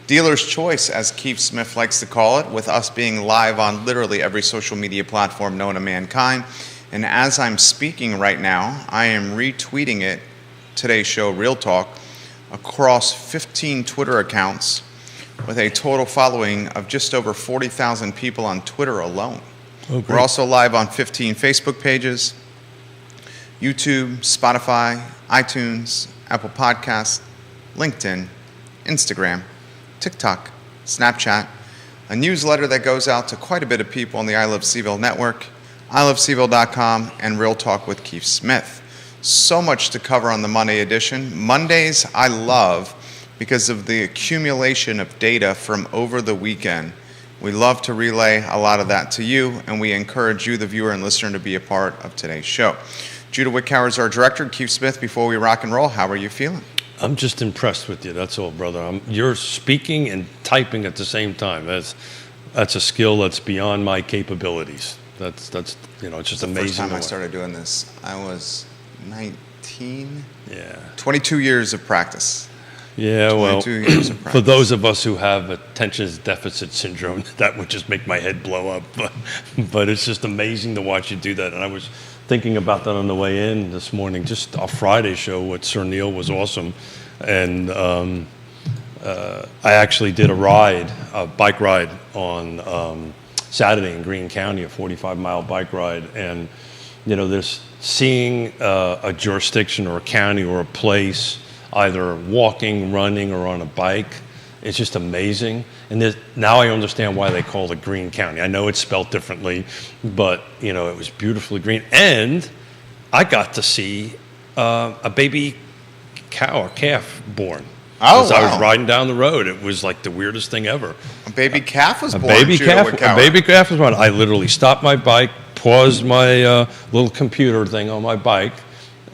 Dealer's Choice, as Keith Smith likes to call it, with us being live on literally every social media platform known to mankind. And as I'm speaking right now, I am retweeting it, today's show, Real Talk, across 15 Twitter accounts with a total following of just over 40,000 people on Twitter alone. Okay. We're also live on 15 Facebook pages, YouTube, Spotify, iTunes, Apple Podcasts, LinkedIn, Instagram, TikTok, Snapchat, a newsletter that goes out to quite a bit of people on the I Love CVille network, ilovecville.com, and Real Talk with Keith Smith. So much to cover on the Monday edition. Mondays I love because of the accumulation of data from over the weekend. We love to relay a lot of that to you, and we encourage you, the viewer and listener, to be a part of today's show. Judah Wickower is our director. Keith Smith, before we rock and roll, how are you feeling? I'm just impressed with you. That's all, brother. You're speaking and typing at the same time. That's a skill that's beyond my capabilities. That's it's just amazing. The first time I started doing this, I was 19. Yeah. 22 years of practice. Yeah, well, 22 years of practice. For those of us who have attention deficit syndrome, that would just make my head blow up. But it's just amazing to watch you do that. And I was thinking about that on the way in this morning. Just our Friday show with Sir Neil was awesome. And I actually did a bike ride on Saturday in Greene County, a 45-mile bike ride. And, there's seeing a jurisdiction or a county or a place either walking, running, or on a bike, it's just amazing. And now I understand why they call it Greene County. I know it's spelled differently, but it was beautifully green. And I got to see a baby cow or calf born. Oh, as wow. I was riding down the road. It was like the weirdest thing ever. A baby calf was born. A baby calf was born. I literally stopped my bike, paused my little computer thing on my bike,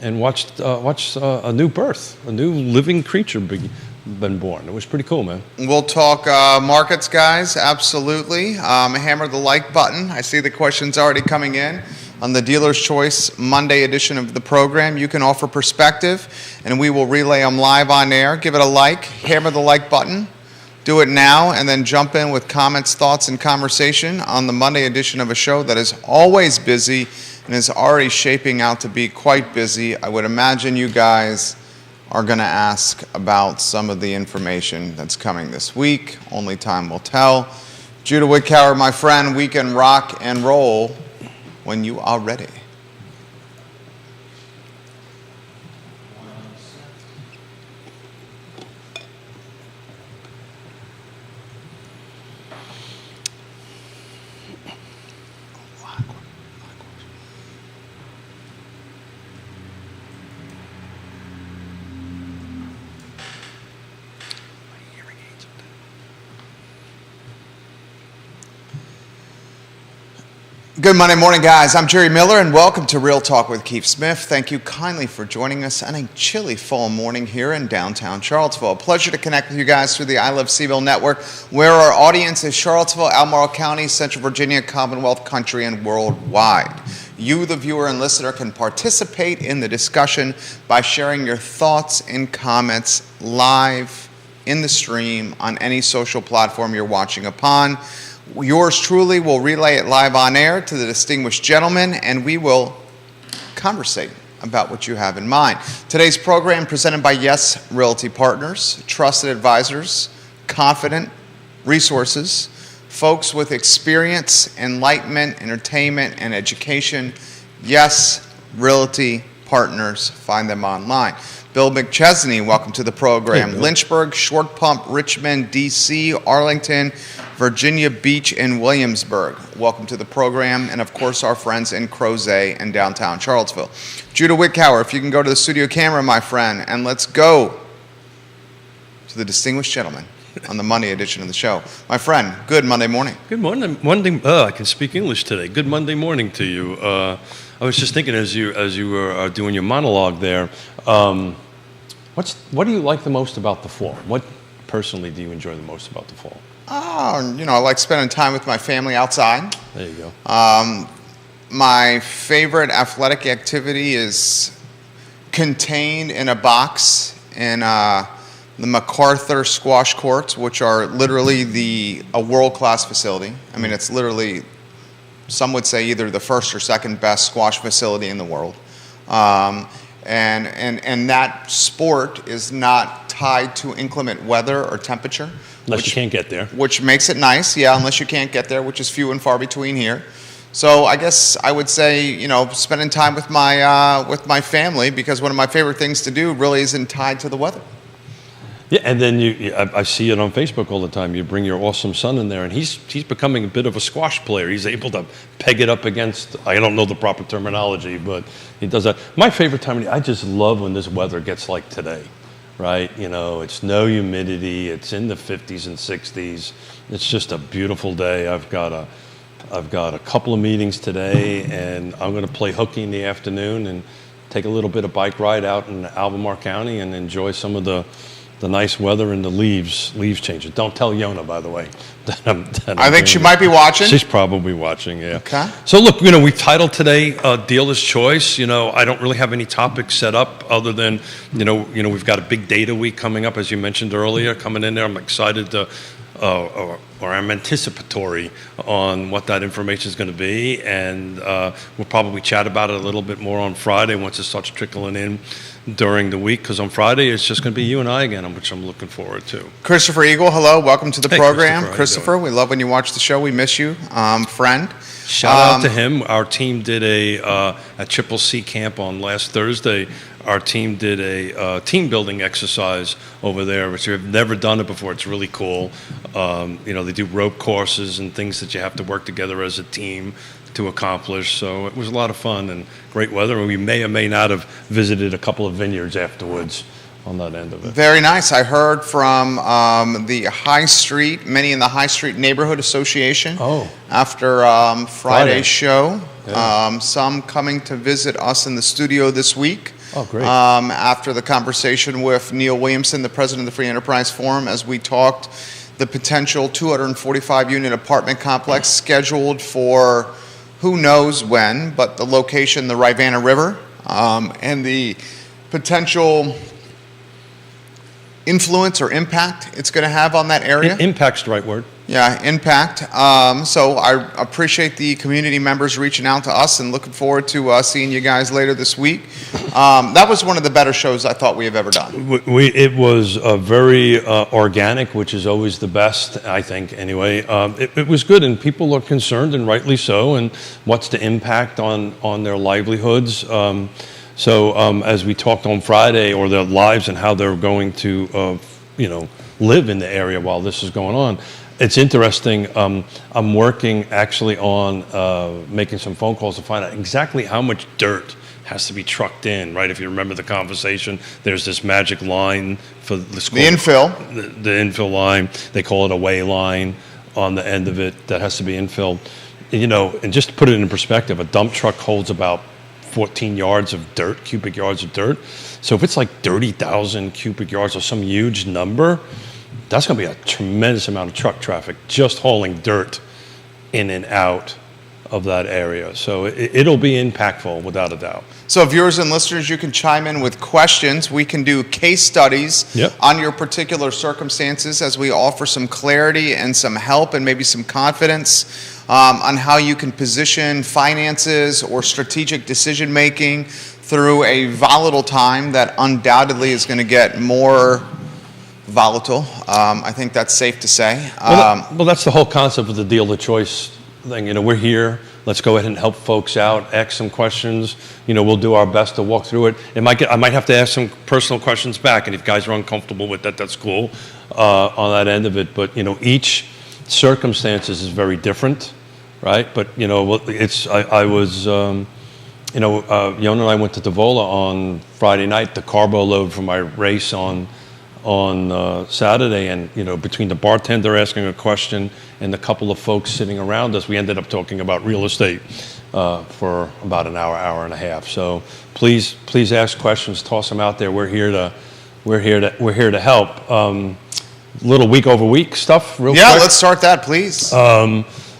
and watched a new birth, a new living creature been born. It was pretty cool, man. We'll talk markets, guys, absolutely. Hammer the like button. I see the questions already coming in on the Dealer's Choice Monday edition of the program. You can offer perspective, and we will relay them live on air. Give it a like, hammer the like button. Do it now, and then jump in with comments, thoughts, and conversation on the Monday edition of a show that is always busy and is already shaping out to be quite busy. I would imagine you guys are going to ask about some of the information that's coming this week. Only time will tell. Judah Wickower, my friend, we can rock and roll when you are ready. Good Monday morning, guys. I'm Jerry Miller, and welcome to Real Talk with Keith Smith. Thank you kindly for joining us on a chilly fall morning here in downtown Charlottesville. A pleasure to connect with you guys through the I Love CVille network, where our audience is Charlottesville, Albemarle County, Central Virginia, Commonwealth Country, and worldwide. You, the viewer and listener, can participate in the discussion by sharing your thoughts and comments live in the stream on any social platform you're watching upon. Yours truly will relay it live on air to the distinguished gentleman, and we will conversate about what you have in mind. Today's program presented by Yes Realty Partners, trusted advisors, confident resources, folks with experience, enlightenment, entertainment, and education. Yes Realty Partners. Find them online. Bill McChesney, welcome to the program. Hey, Lynchburg, Short Pump, Richmond, D.C., Arlington, Virginia Beach, and Williamsburg. Welcome to the program. And, of course, our friends in Crozet and downtown Charlottesville. Judah Wickower, if you can go to the studio camera, my friend, and let's go to the distinguished gentleman on the Monday edition of the show. My friend, good Monday morning. Good morning. I can speak English today. Good Monday morning to you. I was just thinking as you were doing your monologue there, what do you like the most about the fall? What personally do you enjoy the most about the fall? I like spending time with my family outside. There you go. My favorite athletic activity is contained in a box in the MacArthur Squash Courts, which are literally a world-class facility. I mean, it's literally, some would say, either the first or second best squash facility in the world. And that sport is not tied to inclement weather or temperature. Unless you can't get there. Which makes it nice, yeah, unless you can't get there, which is few and far between here. So I guess I would say, you know, spending time with my family, because one of my favorite things to do really isn't tied to the weather. Yeah, and then I see it on Facebook all the time. You bring your awesome son in there, and he's becoming a bit of a squash player. He's able to peg it up against, I don't know the proper terminology, but he does that. My favorite time, I just love when this weather gets like today, right? You know, it's no humidity. It's in the 50s and 60s. It's just a beautiful day. I've got a couple of meetings today, and I'm going to play hooky in the afternoon and take a little bit of bike ride out in Albemarle County and enjoy some of the nice weather and the leaves changing. Don't tell Yona, by the way. I think she might be watching. She's probably watching, yeah. Okay. So look, you know, we titled today Dealer's Choice. You know, I don't really have any topics set up other than, you know, we've got a big data week coming up, as you mentioned earlier, coming in there. I'm excited to, or I'm anticipatory on what that information is going to be, and we'll probably chat about it a little bit more on Friday once it starts trickling in during the week, because on Friday it's just going to be you and I again, which I'm looking forward to. Christopher Eagle, hello, welcome to the program. Christopher, we love when you watch the show. We miss you, friend. Shout out to him. Our team did a Triple C camp on last Thursday. Our team did a team building exercise over there, which we've never done it before. It's really cool. You know, they do rope courses and things that you have to work together as a team to accomplish. So it was a lot of fun and great weather. And we may or may not have visited a couple of vineyards afterwards on that end of it. Very nice. I heard from the High Street, many in the High Street Neighborhood Association. After Friday's show. Yeah. Some coming to visit us in the studio this week. Oh, great. After the conversation with Neil Williamson, the president of the Free Enterprise Forum, as we talked the potential 245-unit apartment complex scheduled for who knows when, but the location, the Rivanna River, and the potential influence or impact it's going to have on that area. Impact's the right word. Yeah, impact. So I appreciate the community members reaching out to us and looking forward to seeing you guys later this week. That was one of the better shows I thought we have ever done. It was very organic, which is always the best, I think, anyway. It was good, and people are concerned, and rightly so, and what's the impact on their livelihoods. So as we talked on Friday, or their lives and how they're going to, live in the area while this is going on. It's interesting. I'm working actually on making some phone calls to find out exactly how much dirt has to be trucked in, right? If you remember the conversation, there's this magic line for the school. The infill. The infill line. They call it a way line on the end of it that has to be infilled. You know, and just to put it in perspective, a dump truck holds about 14 yards of dirt, cubic yards of dirt. So if it's like 30,000 cubic yards or some huge number, that's going to be a tremendous amount of truck traffic just hauling dirt in and out of that area. So it'll be impactful without a doubt. So viewers and listeners, you can chime in with questions. We can do case studies on your particular circumstances as we offer some clarity and some help and maybe some confidence on how you can position finances or strategic decision making through a volatile time that undoubtedly is going to get more volatile. I think that's safe to say. Well, that's the whole concept of the dealer choice thing. You know, we're here. Let's go ahead and help folks out. Ask some questions. You know, we'll do our best to walk through it. I might have to ask some personal questions back, and if guys are uncomfortable with that, that's cool on that end of it. But you know, each circumstances is very different, right? But you know, I was. Yona and I went to Davola on Friday night, the carbo load for my race on Saturday, and you know, between the bartender asking a question and a couple of folks sitting around us, we ended up talking about real estate for about an hour and a half. So please ask questions, toss them out there. We're here to help. Little week over week stuff, real quick. Yeah, let's start that, please.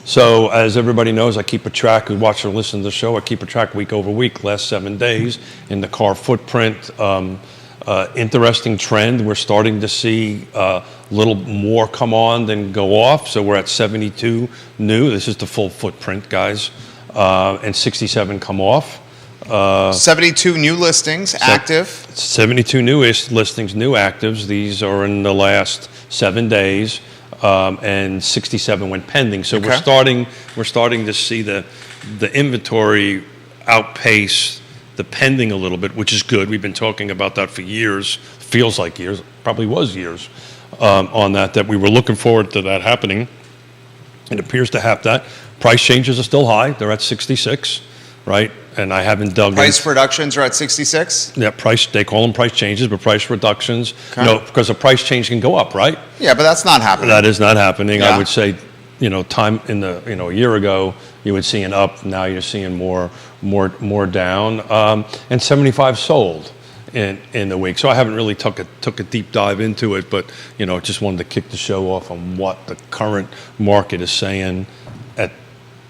So as everybody knows, I keep a track, who watch or listen to the show, I keep a track week over week, last 7 days in the car footprint. Interesting trend. We're starting to see a little more come on than go off. So we're at 72 new. This is the full footprint, guys, and 67 come off. 72 new listings active. 72 new listings, new actives. These are in the last 7 days, and 67 went pending. So Okay. we're starting to see the inventory outpace the pending a little bit, which is good. We've been talking about that for years. Feels like years, probably was years, on that we were looking forward to that happening. It appears to have that. Price changes are still high. They're at 66, right? And I haven't dug Price reductions are at 66. Yeah, price. They call them price changes, but price reductions. Okay. No, because a price change can go up, right? Yeah, but that's not happening. That is not happening. Yeah. I would say, time in the a year ago you would see an up. Now you're seeing more down. And 75 sold in the week. So I haven't really took a deep dive into it, but just wanted to kick the show off on what the current market is saying at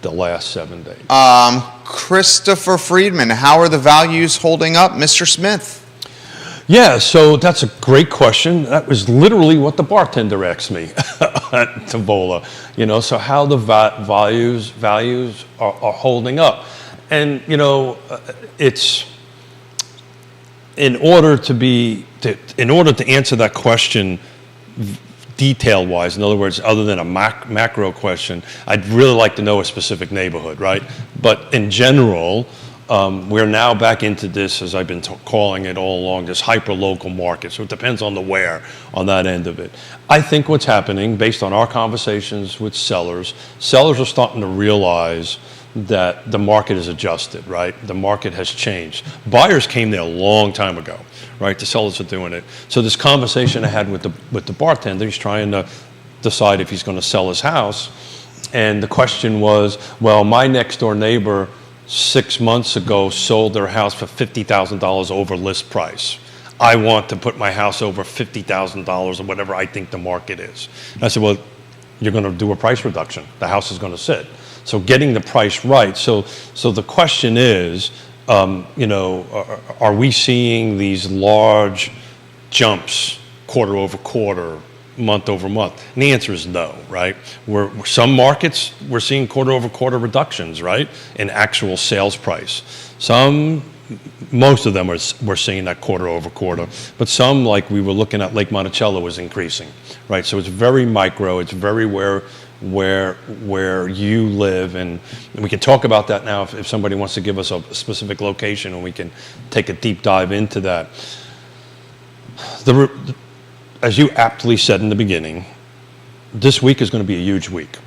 the last 7 days. Christopher Friedman, how are the values holding up, Mr. Smith? Yeah, so that's a great question. That was literally what the bartender asked me at Tavola. So how the values are holding up. And, it's in order to answer that question detail-wise, in other words, other than a macro question, I'd really like to know a specific neighborhood, right? But in general, we're now back into this, as I've been calling it all along, this hyper-local market. So it depends on the where on that end of it. I think what's happening, based on our conversations with sellers are starting to realize that the market is adjusted, right? The market has changed. Buyers came there a long time ago, right? The sellers are doing it. So this conversation I had with the bartender, he's trying to decide if he's going to sell his house. And the question was, well, my next door neighbor 6 months ago sold their house for $50,000 over list price. I want to put my house over $50,000 or whatever I think the market is. And I said, well, you're going to do a price reduction. The house is going to sit. So getting the price right. So the question is, are we seeing these large jumps quarter over quarter, month over month? And the answer is no, right? Some markets, we're seeing quarter over quarter reductions, right, in actual sales price. Most of them we're seeing that quarter over quarter. But some, like we were looking at Lake Monticello, is increasing, right? So it's very micro. It's very where you live, and we can talk about that now if somebody wants to give us a specific location, and we can take a deep dive into that. As you aptly said in the beginning, this week is going to be a huge week,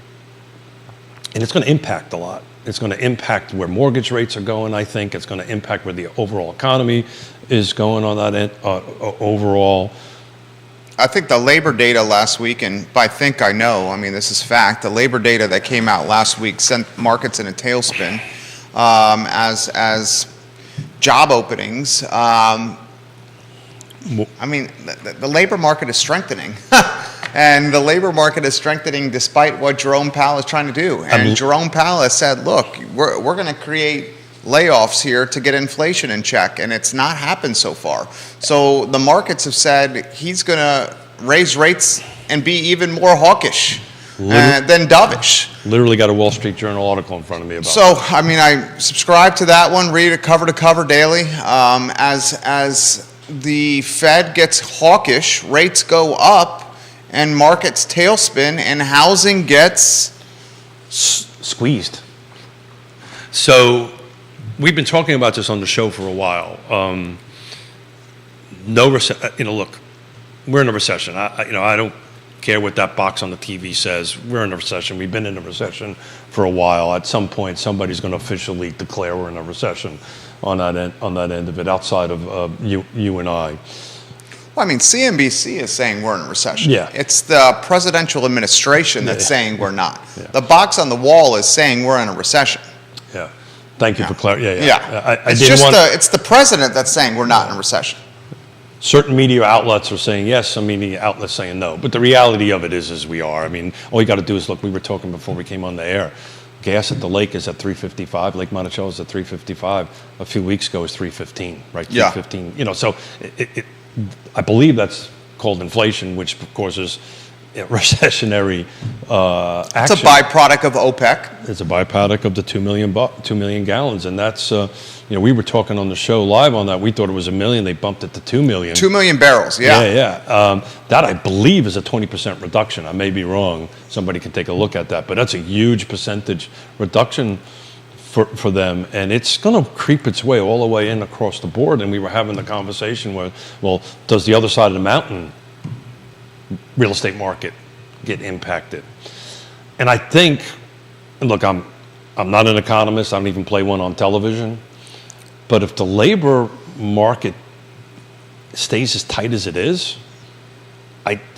and it's going to impact a lot. It's going to impact where mortgage rates are going. I think it's going to impact where the overall economy is going on that end, overall. I think the labor data last week, and by think I know, I mean this is fact, the labor data that came out last week sent markets in a tailspin as job openings. I mean, the labor market is strengthening. And the labor market is strengthening despite what Jerome Powell is trying to do. And Jerome Powell has said, look, we're going to create layoffs here to get inflation in check, and it's not happened so far. So the markets have said he's going to raise rates and be even more hawkish than dovish. Literally got a Wall Street Journal article in front of me about So, I mean, I subscribe to that one, read it cover to cover daily. As the Fed gets hawkish, rates go up, and markets tailspin, and housing gets squeezed. So we've been talking about this on the show for a while. Look, we're in a recession. I don't care what that box on the TV says. We're in a recession. We've been in a recession for a while. At some point, somebody's going to officially declare we're in a recession on that end of it, outside of you and I. Well, I mean, CNBC is saying we're in a recession. Yeah. It's the presidential administration that's saying we're not. Yeah. The box on the wall is saying we're in a recession. Yeah. Thank you for clarifying. Yeah. Yeah. It's the president that's saying we're not in a recession. Certain media outlets are saying yes, some media outlets saying no. But the reality of it is we are. I mean, all you got to do is look. We were talking before we came on the air. Gas at the lake is at $3.55. Lake Monticello is at $3.55. A few weeks ago it was $3.15, right? $3.15. So I believe that's called inflation, which of course is recessionary It's a action. byproduct of OPEC. It's a byproduct of the 2 million gallons, and that's we were talking on the show live on that. We thought it was 1 million. They bumped it to 2 million. 2 million barrels, yeah. Yeah. That I believe is a 20% reduction. I may be wrong. Somebody can take a look at that, but that's a huge percentage reduction for them, and it's going to creep its way all the way in across the board. And we were having the conversation where, well, does the other side of the mountain real estate market get impacted? And I think, look, I'm not an economist. I don't even play one on television. But if the labor market stays as tight as it is,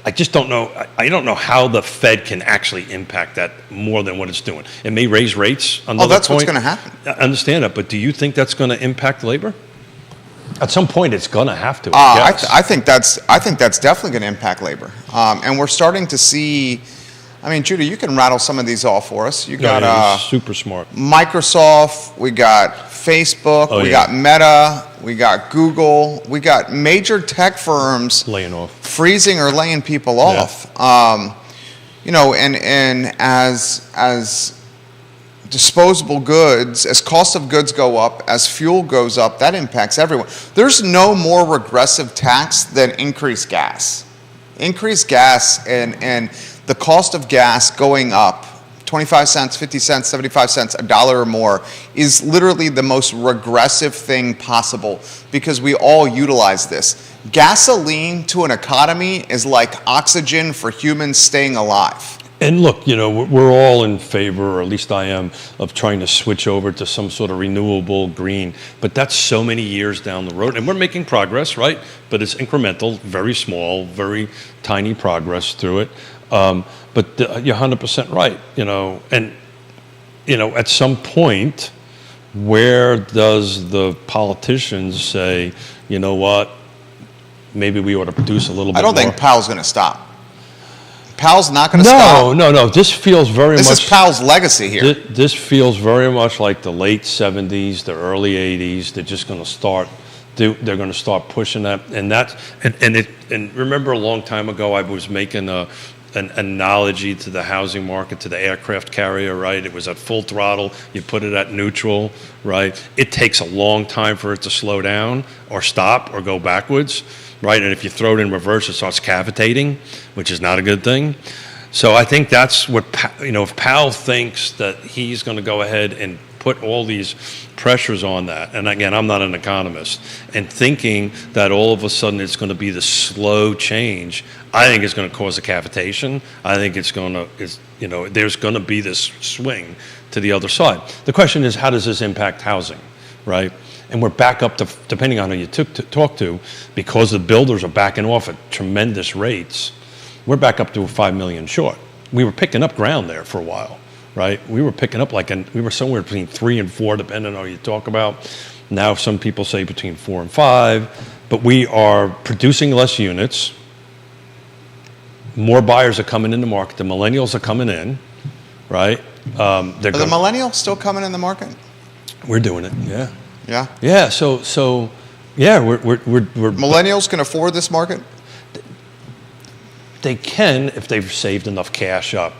I just don't know. I don't know how the Fed can actually impact that more than what it's doing. It may raise rates. Oh, that's what's going to happen. I understand that, but do you think that's going to impact labor? At some point, it's going to have to. I think that's definitely going to impact labor, and we're starting to see. I mean, Judah, you can rattle some of these off for us. You got super smart. Microsoft, we got Facebook, we got Meta, we got Google, we got major tech firms laying off, freezing or laying people off. And as disposable goods, as cost of goods go up, as fuel goes up, that impacts everyone. There's no more regressive tax than increased gas. Increased gas and the cost of gas going up 25 cents, 50 cents, 75 cents, $1 or more is literally the most regressive thing possible because we all utilize this. Gasoline to an economy is like oxygen for humans staying alive. And look, we're all in favor, or at least I am, of trying to switch over to some sort of renewable green. But that's so many years down the road. And we're making progress, right? But it's incremental, very small, very tiny progress through it. But you're 100% right, And, at some point, where does the politicians say, you know what, maybe we ought to produce a little bit more? I don't think Powell's going to stop. Powell's not going to stop. No. This feels This is Powell's legacy here. This feels very much like the late 70s, the early 80s. They're just going to start. They're going to start pushing that, and remember a long time ago I was making an analogy to the housing market, to the aircraft carrier, right? It was at full throttle. You put it at neutral, right? It takes a long time for it to slow down or stop or go backwards. Right, and if you throw it in reverse, it starts cavitating, which is not a good thing. So I think that's what, if Powell thinks that he's going to go ahead and put all these pressures on that, and again, I'm not an economist, and thinking that all of a sudden it's going to be the slow change, I think it's going to cause a cavitation. I think there's going to be this swing to the other side. The question is, how does this impact housing, right? And we're back up to, depending on who you talk to, because the builders are backing off at tremendous rates, we're back up to 5 million short. We were picking up ground there for a while, right? We were picking up we were somewhere between 3 and 4, depending on who you talk about. Now some people say between 4 and 5, but we are producing less units. More buyers are coming in the market. The millennials are coming in, right? Are the millennials still coming in the market? We're doing it, yeah. Yeah. Yeah. So yeah, we're millennials can afford this market. They can if they've saved enough cash up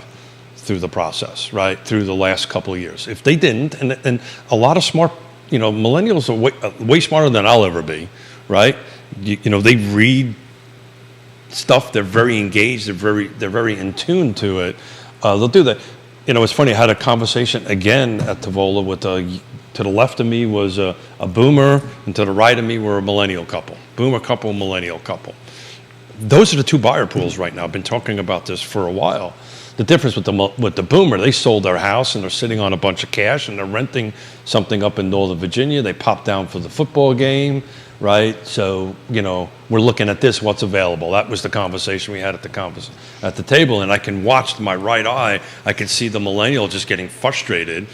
through the process, right? Through the last couple of years. If they didn't, and a lot of smart, millennials are way smarter than I'll ever be, right? They read stuff. They're very engaged. They're very in tune to it. They'll do that. It's funny. I had a conversation again at Tavola with to the left of me was a boomer, and to the right of me were a millennial couple. Boomer couple, millennial couple. Those are the two buyer pools right now. I've been talking about this for a while. The difference with the boomer, they sold their house and they're sitting on a bunch of cash and they're renting something up in Northern Virginia. They pop down for the football game, right? So, we're looking at this, what's available. That was the conversation we had at the table, and I can watch with my right eye. I can see the millennial just getting frustrated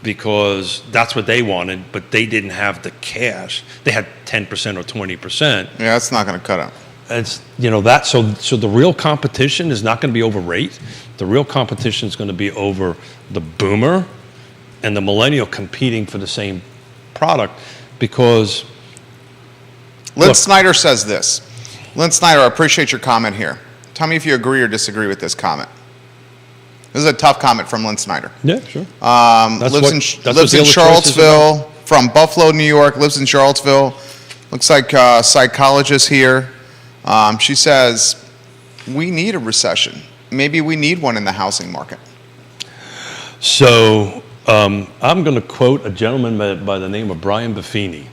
because that's what they wanted, but they didn't have the cash. They had 10% or 20%. Yeah, that's not going to cut it. It's so the real competition is not going to be over rate. The real competition is going to be over the boomer and the millennial competing for the same product, because Lynn Snyder says this. Lynn Snyder, I appreciate your comment here. Tell me if you agree or disagree with this comment. This is a tough comment from Lynn Snyder. Yeah, sure. Lives in Charlottesville, from Buffalo, New York, lives in Charlottesville. Looks like a psychologist here. She says, we need a recession. Maybe we need one in the housing market. So I'm going to quote a gentleman by the name of Brian Buffini.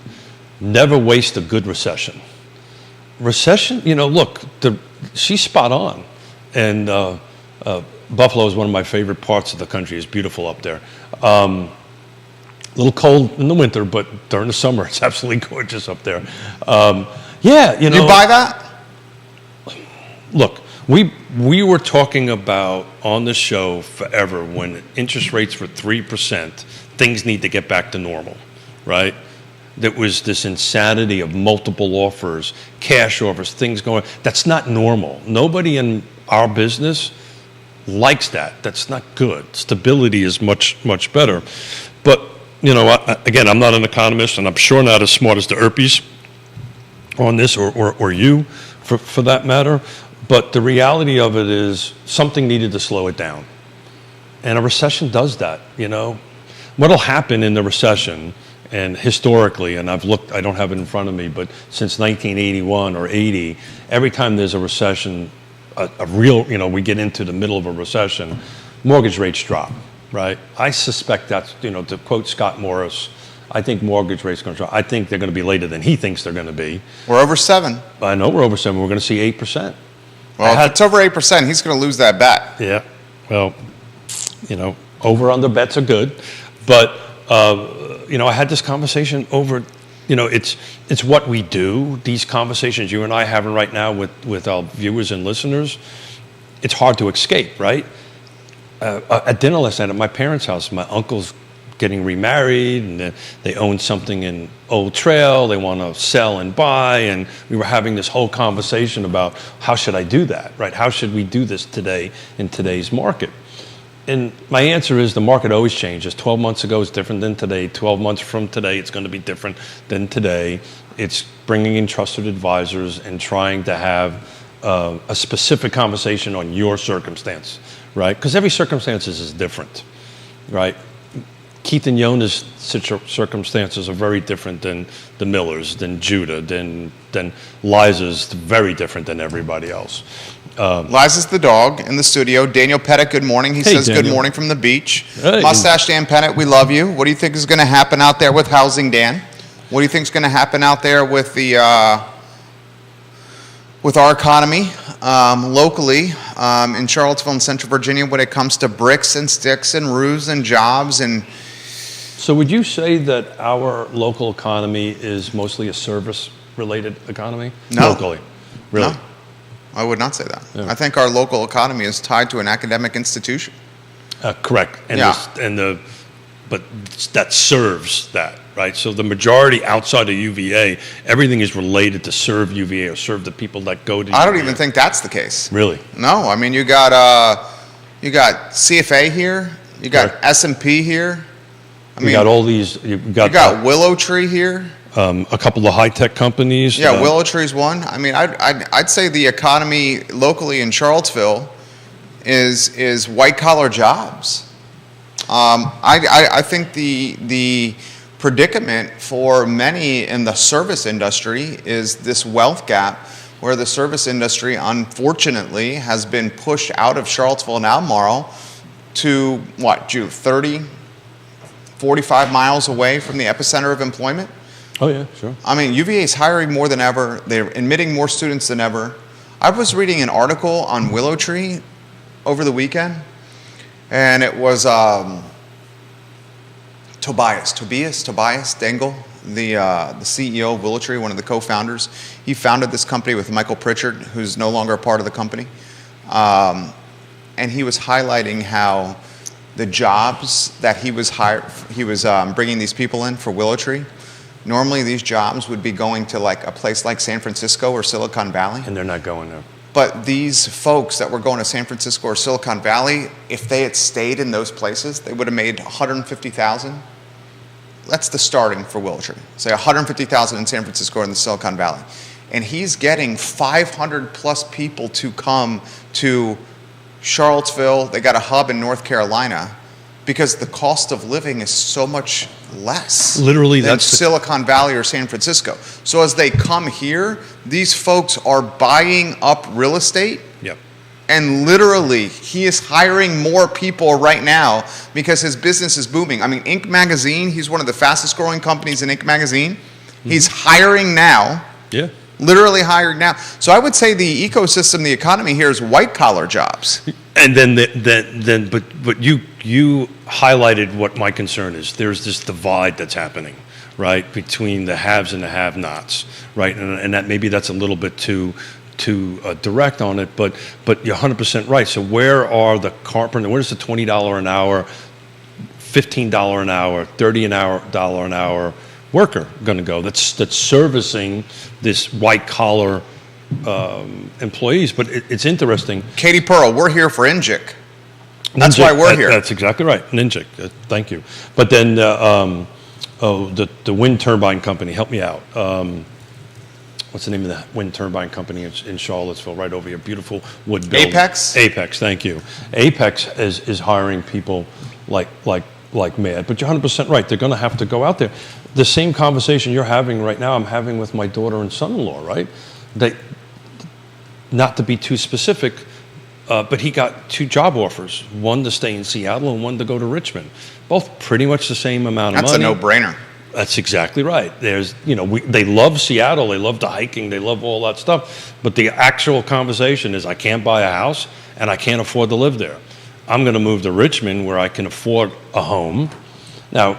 Never waste a good recession. Recession, look, she's spot on. And Buffalo is one of my favorite parts of the country. It's beautiful up there. A little cold in the winter, but during the summer, it's absolutely gorgeous up there. You buy that? Look, we were talking about on the show forever when interest rates were 3%, things need to get back to normal, right? There was this insanity of multiple offers, cash offers, things going. That's not normal. Nobody in our business likes that. That's not good. Stability is much, much better. But, again, I'm not an economist, and I'm sure not as smart as the Erpies on this, or you, for that matter. But the reality of it is something needed to slow it down. And a recession does that, What'll happen in the recession, and historically, and I've looked, I don't have it in front of me, but since 1981 or 80, every time there's a recession, a real, we get into the middle of a recession, mortgage rates drop, right? I suspect that's, to quote Scott Morris, I think mortgage rates are going to drop. I think they're going to be later than he thinks they're going to be. We're over 7. I know we're over 7. We're going to see 8%. Well, if it's over 8%, he's going to lose that bet. Yeah. Well, over-under bets are good. But, I had this conversation over, it's what we do. These conversations you and I are having right now with our viewers and listeners, it's hard to escape, right? At dinner last night at my parents' house, my uncle's getting remarried, and they own something in Old Trail. They want to sell and buy, and we were having this whole conversation about how should I do that, right? How should we do this today in today's market? And my answer is the market always changes. 12 months ago is different than today. 12 months from today, it's going to be different than today. It's bringing in trusted advisors and trying to have a specific conversation on your circumstance, right? Because every circumstance is different, right? Keith and Yona's circumstances are very different than the Millers, than Judah, than Liza's, very different than everybody else. Liza's the dog in the studio. Daniel Pettit, good morning. He says Daniel. Good morning from the beach. Hey. Mustache Dan Pettit, we love you. What do you think is going to happen out there with housing, Dan? What do you think is going to happen out there with with our economy locally in Charlottesville and Central Virginia when it comes to bricks and sticks and roofs and jobs? And So would you say that our local economy is mostly a service-related economy? No. Locally? Really? No, I would not say that. Yeah. I think our local economy is tied to an academic institution. Correct. And Yeah. but that serves that, right? So the majority outside of UVA, everything is related to serve UVA or serve the people that go to UVA. I don't even think that's the case. Really? No, I mean you got CFA here, you got Correct. S&P here. I You mean, got all these. You you got got Willow Tree here. a couple of high-tech companies. Yeah, Willow Tree's one. I mean, I'd say the economy locally in Charlottesville is white collar jobs. I think the predicament for many in the service industry is this wealth gap, where the service industry unfortunately has been pushed out of Charlottesville and Albemarle to what, Jude, 30, 45 miles away from the epicenter of employment. Oh yeah, sure. I mean, UVA is hiring more than ever. They're admitting more students than ever. I was reading an article on Willow Tree over the weekend, and it was Tobias Dangle, the CEO of Willow Tree, one of the co-founders. He founded this company with Michael Pritchard, who's no longer a part of the company. And he was highlighting how the jobs that he was bringing these people in for Willow Tree. Normally, these jobs would be going to like a place like San Francisco or Silicon Valley. And they're not going there. But these folks that were going to San Francisco or Silicon Valley, if they had stayed in those places, they would have made $150,000. That's the starting for Willow Tree. Say $150,000 in San Francisco or in the Silicon Valley. and he's getting 500 plus people to come to Charlottesville. They got a hub in North Carolina because the cost of living is so much less Literally, than that's Silicon Valley or San Francisco. So as they come here, these folks are buying up real estate. Yep. And literally, he is hiring more people right now because his business is booming. I mean, Inc. Magazine, he's one of the fastest growing companies in Inc. Magazine. He's hiring now, Yeah. literally hiring now. So I would say the ecosystem, the economy here is white collar jobs. And but you highlighted what my concern is. There's this divide that's happening, right, between the haves and the have-nots, right, and that maybe that's a little bit too direct on it, but you're 100% right. So where are the carpenter? Where's the $20 an hour, $15 an hour, $30 an hour worker going to go? That's servicing this white collar employees. But it's interesting. Katie Pearl, we're here for Injik. That's why we're here. That's exactly right. Ninjik. Thank you. But then the wind turbine company. Help me out. What's the name of the wind turbine company in Charlottesville, right over here? Beautiful wood building. Apex? Apex, thank you. Apex is hiring people like mad. But you're 100% right. They're going to have to go out there. The same conversation you're having right now, I'm having with my daughter and son-in-law, right? Not to be too specific, but he got 2 job offers, one to stay in Seattle and one to go to Richmond. Both pretty much the same amount of money. That's a no-brainer. That's exactly right. There's, they love Seattle, they love the hiking, they love all that stuff, but the actual conversation is I can't buy a house and I can't afford to live there. I'm going to move to Richmond where I can afford a home. Now,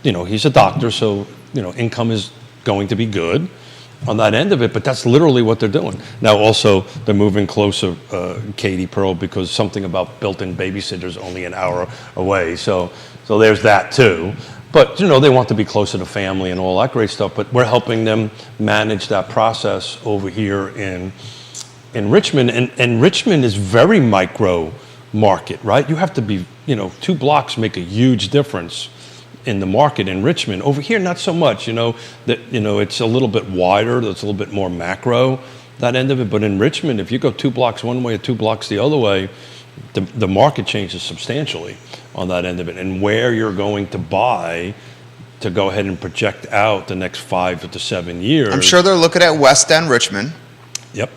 he's a doctor, so, income is going to be good on that end of it, but that's literally what they're doing. Now, also, they're moving closer, Katie Pearl, because something about built-in babysitters only an hour away, so there's that too. But, they want to be closer to family and all that great stuff, but we're helping them manage that process over here in Richmond. And Richmond is very micro market, right? You have to be, 2 blocks make a huge difference in the market in Richmond. Over here, not so much, it's a little bit wider, it's a little bit more macro, that end of it. But in Richmond, if you go 2 blocks one way or 2 blocks the other way, the market changes substantially on that end of it, and where you're going to buy to go ahead and project out the next 5 to 7 years. I'm sure they're looking at West End Richmond. Yep.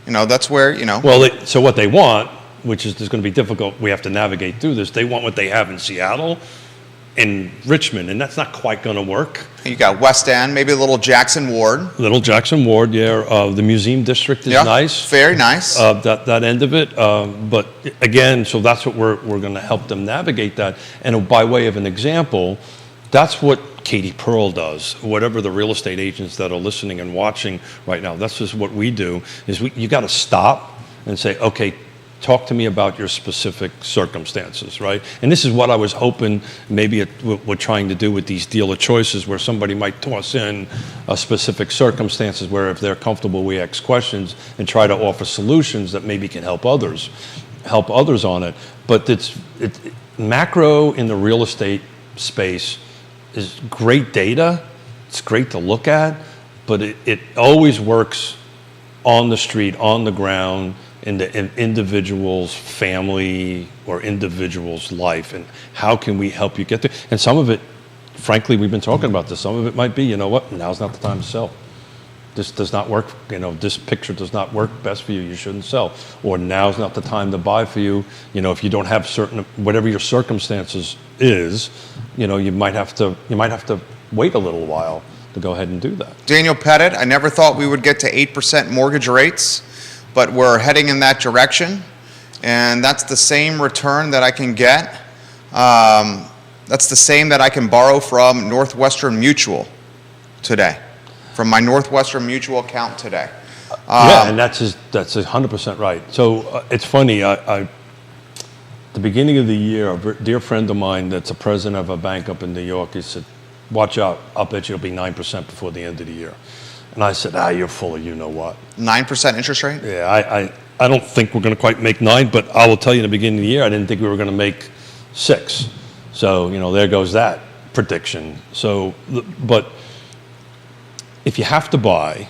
That's where, Well, so what they want, which is going to be difficult, we have to navigate through this, they want what they have in Seattle and Richmond, and that's not quite going to work. You got West End, maybe a little Jackson Ward. Little Jackson Ward, yeah. The Museum District is nice. Very nice. That end of it. But again, so that's what we're going to help them navigate that. And by way of an example, that's what Katie Pearl does. Whatever the real estate agents that are listening and watching right now, that's just what we do, is you got to stop and say, okay, talk to me about your specific circumstances, right? And this is what I was hoping maybe we're trying to do with these dealer choices, where somebody might toss in specific circumstances where if they're comfortable, we ask questions and try to offer solutions that maybe can help others on it. But it's macro in the real estate space is great data. It's great to look at, but it always works on the street, on the ground, in the individual's family or individual's life, and how can we help you get there? And some of it, frankly, we've been talking about this, some of it might be, now's not the time to sell. This does not work, this picture does not work best for you, you shouldn't sell. Or now's not the time to buy for you, if you don't have whatever your circumstances is, you might have to wait a little while to go ahead and do that. Daniel Pettit, I never thought we would get to 8% mortgage rates, but we're heading in that direction, and that's the same return that I can get. That's the same that I can borrow from Northwestern Mutual today, from my Northwestern Mutual account today. And that's 100% right. So it's funny, at the beginning of the year, a dear friend of mine that's a president of a bank up in New York, he said, watch out, I'll bet you it'll be 9% before the end of the year. And I said, you're full of you-know-what. 9% interest rate? Yeah, I don't think we're going to quite make 9, but I will tell you in the beginning of the year, I didn't think we were going to make 6. So, there goes that prediction. So, but if you have to buy,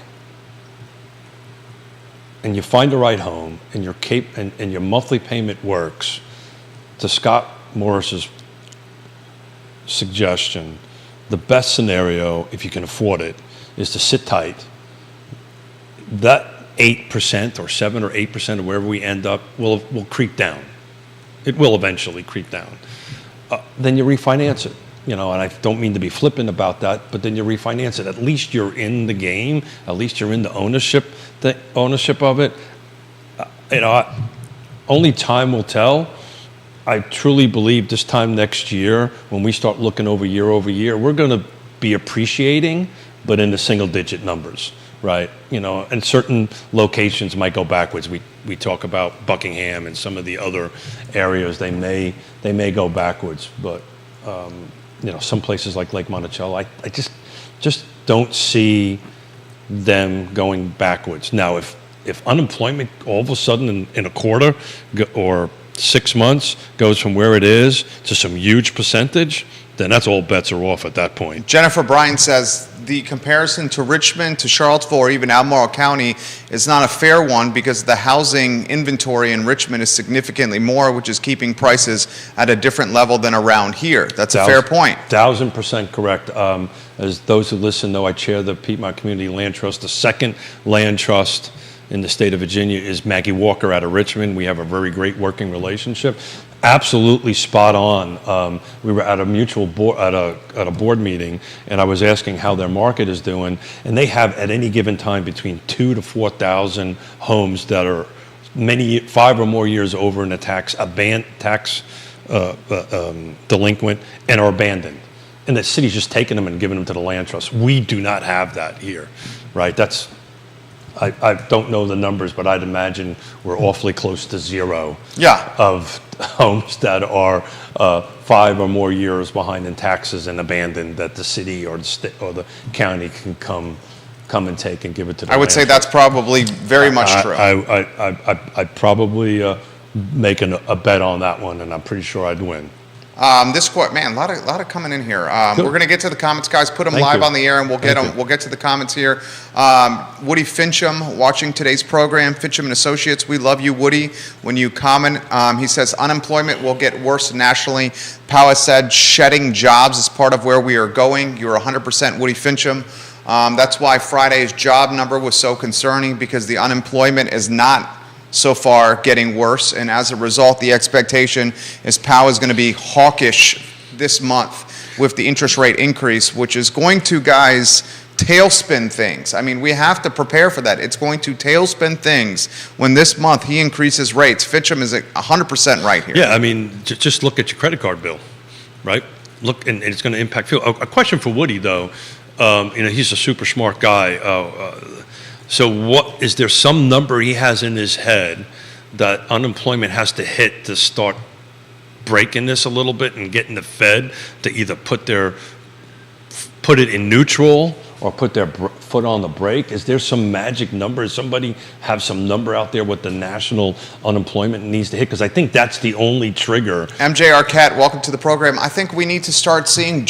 and you find the right home, and and your monthly payment works, to Scott Morris's suggestion, the best scenario, if you can afford it, is to sit tight. That 8% or 7 or 8% or wherever we end up will creep down. It will eventually creep down. Then you refinance it. And I don't mean to be flippant about that, but then you refinance it. At least you're in the game. At least you're in the ownership of it. Only time will tell. I truly believe this time next year, when we start looking over year, we're going to be appreciating, but in the single-digit numbers, right? And certain locations might go backwards. We talk about Buckingham and some of the other areas. They may go backwards, but some places like Lake Monticello, I just don't see them going backwards. Now, if unemployment all of a sudden in a quarter or 6 months goes from where it is to some huge percentage, then that's all bets are off at that point. Jennifer Bryan says the comparison to Richmond, to Charlottesville, or even Albemarle County is not a fair one because the housing inventory in Richmond is significantly more, which is keeping prices at a different level than around here. That's a fair point. 1,000% correct. As those who listen know, I chair the Piedmont Community Land Trust. The second land trust in the state of Virginia is Maggie Walker out of Richmond. We have a very great working relationship. Absolutely spot on. We were at a mutual board, at a board meeting, and I was asking how their market is doing, and they have at any given time between 2,000 to 4,000 homes that are 5 or more years over in the tax delinquent and are abandoned, and the city's just taking them and giving them to the land trust. We do not have that here, right? I don't know the numbers, but I'd imagine we're awfully close to zero of homes that are 5 or more years behind in taxes and abandoned that the city or the county can come and take and give it to the I would say that's probably very much true. I'd probably make a bet on that one, and I'm pretty sure I'd win. This quote, man, a lot of coming in here. We're going to get to the comments, guys. Put them live on the air, and we'll get them. We'll get to the comments here. Woody Fincham watching today's program. Fincham and Associates, we love you, Woody. When you comment, he says unemployment will get worse nationally. Powell said shedding jobs is part of where we are going. You're 100% Woody Fincham. That's why Friday's job number was so concerning, because the unemployment is not so far getting worse, and as a result, the expectation is Powell is going to be hawkish this month with the interest rate increase, which is going to, guys, tailspin things. I mean, we have to prepare for that. It's going to tailspin things when this month he increases rates. Fincham is 100% right here. Yeah, I mean, just look at your credit card bill, right? Look, and it's going to impact fuel. A question for Woody, though. He's a super smart guy. So is there some number he has in his head that unemployment has to hit to start breaking this a little bit and getting the Fed to either put it in neutral or put their foot on the brake? Is there some magic number? Does somebody have some number out there what the national unemployment needs to hit? Because I think that's the only trigger. MJ Arquette, welcome to the program. I think we need to start seeing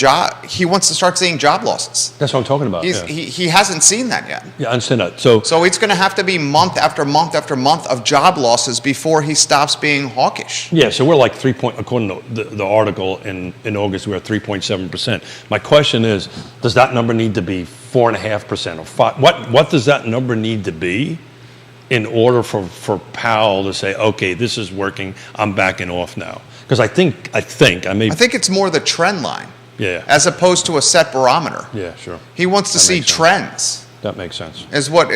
he wants to start seeing job losses. That's what I'm talking about. He hasn't seen that yet. Yeah, I understand that. So it's going to have to be month after month after month of job losses before he stops being hawkish. Yeah, so we're like according to the article in August, we're at 3.7%. My question is, does that number need to be 4.5% or 5? What does that number need to be in order for Powell to say, okay, this is working, I'm backing off now? Because I think it's more the trend line, as opposed to a set barometer. Yeah, sure. He wants to see trends. That makes sense. Is what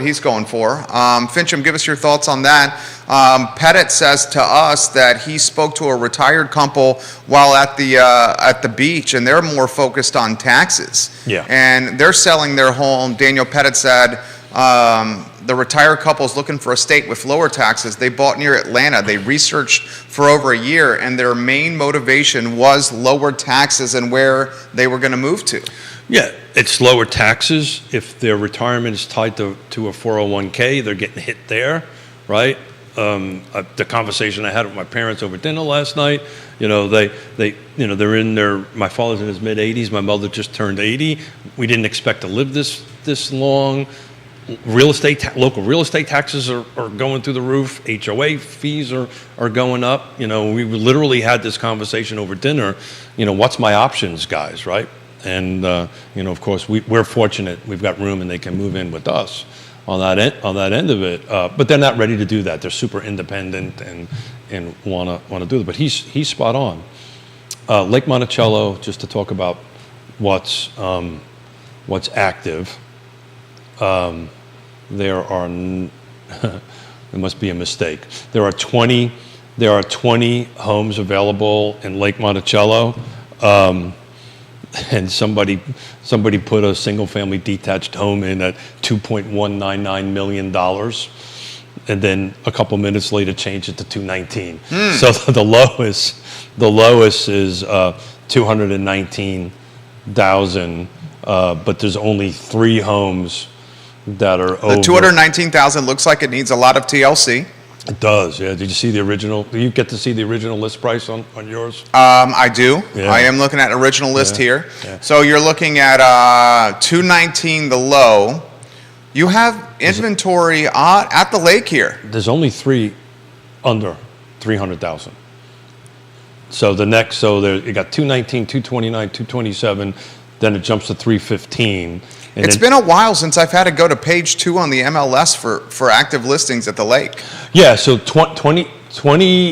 he's going for. Fincham, give us your thoughts on that. Pettit says to us that he spoke to a retired couple while at the beach, and they're more focused on taxes. Yeah. And they're selling their home. Daniel Pettit said the retired couple's looking for a state with lower taxes. They bought near Atlanta. They researched for over a year, and their main motivation was lower taxes and where they were going to move to. Yeah, it's lower taxes. If their retirement is tied to a 401k, they're getting hit there, right? The conversation I had with my parents over dinner last night, they're my father's in his mid 80s, my mother just turned 80. We didn't expect to live this long. local real estate taxes are going through the roof. HOA fees are going up. We literally had this conversation over dinner. What's my options, guys, right? And of course, we're fortunate. We've got room, and they can move in with us on that end of it. But they're not ready to do that. They're super independent and want to do it. But he's spot on. Lake Monticello, just to talk about what's active. There must be a mistake. There are 20 homes available in Lake Monticello. And somebody put a single-family detached home in at $2.199 million, and then a couple minutes later changed it to $219. So the lowest is 219,000, but there's only 3 homes that are over. The 219,000 looks like it needs a lot of TLC. It does, yeah. Did you see the original? Do you get to see the original list price on yours? I do. Yeah. I am looking at original list here. Yeah. So you're looking at 219 the low. You have inventory at the lake here. There's only 3 under 300,000. So you got 219, 229, 227, then it jumps to 315. It's been a while since I've had to go to page 2 on the MLS for active listings at the lake. Yeah, so 20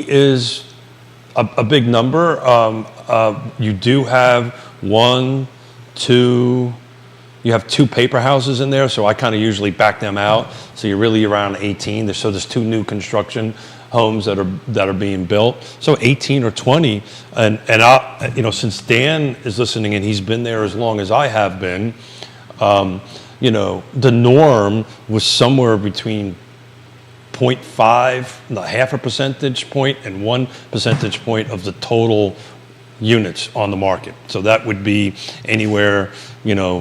is a big number. You do have 2 paper houses in there, so I kind of usually back them out. So you're really around 18. So there's 2 new construction homes that are being built. So 18 or 20, and I, since Dan is listening and he's been there as long as I have been. The norm was somewhere between 0.5, half a percentage point, and 1 percentage point of the total units on the market. So that would be anywhere,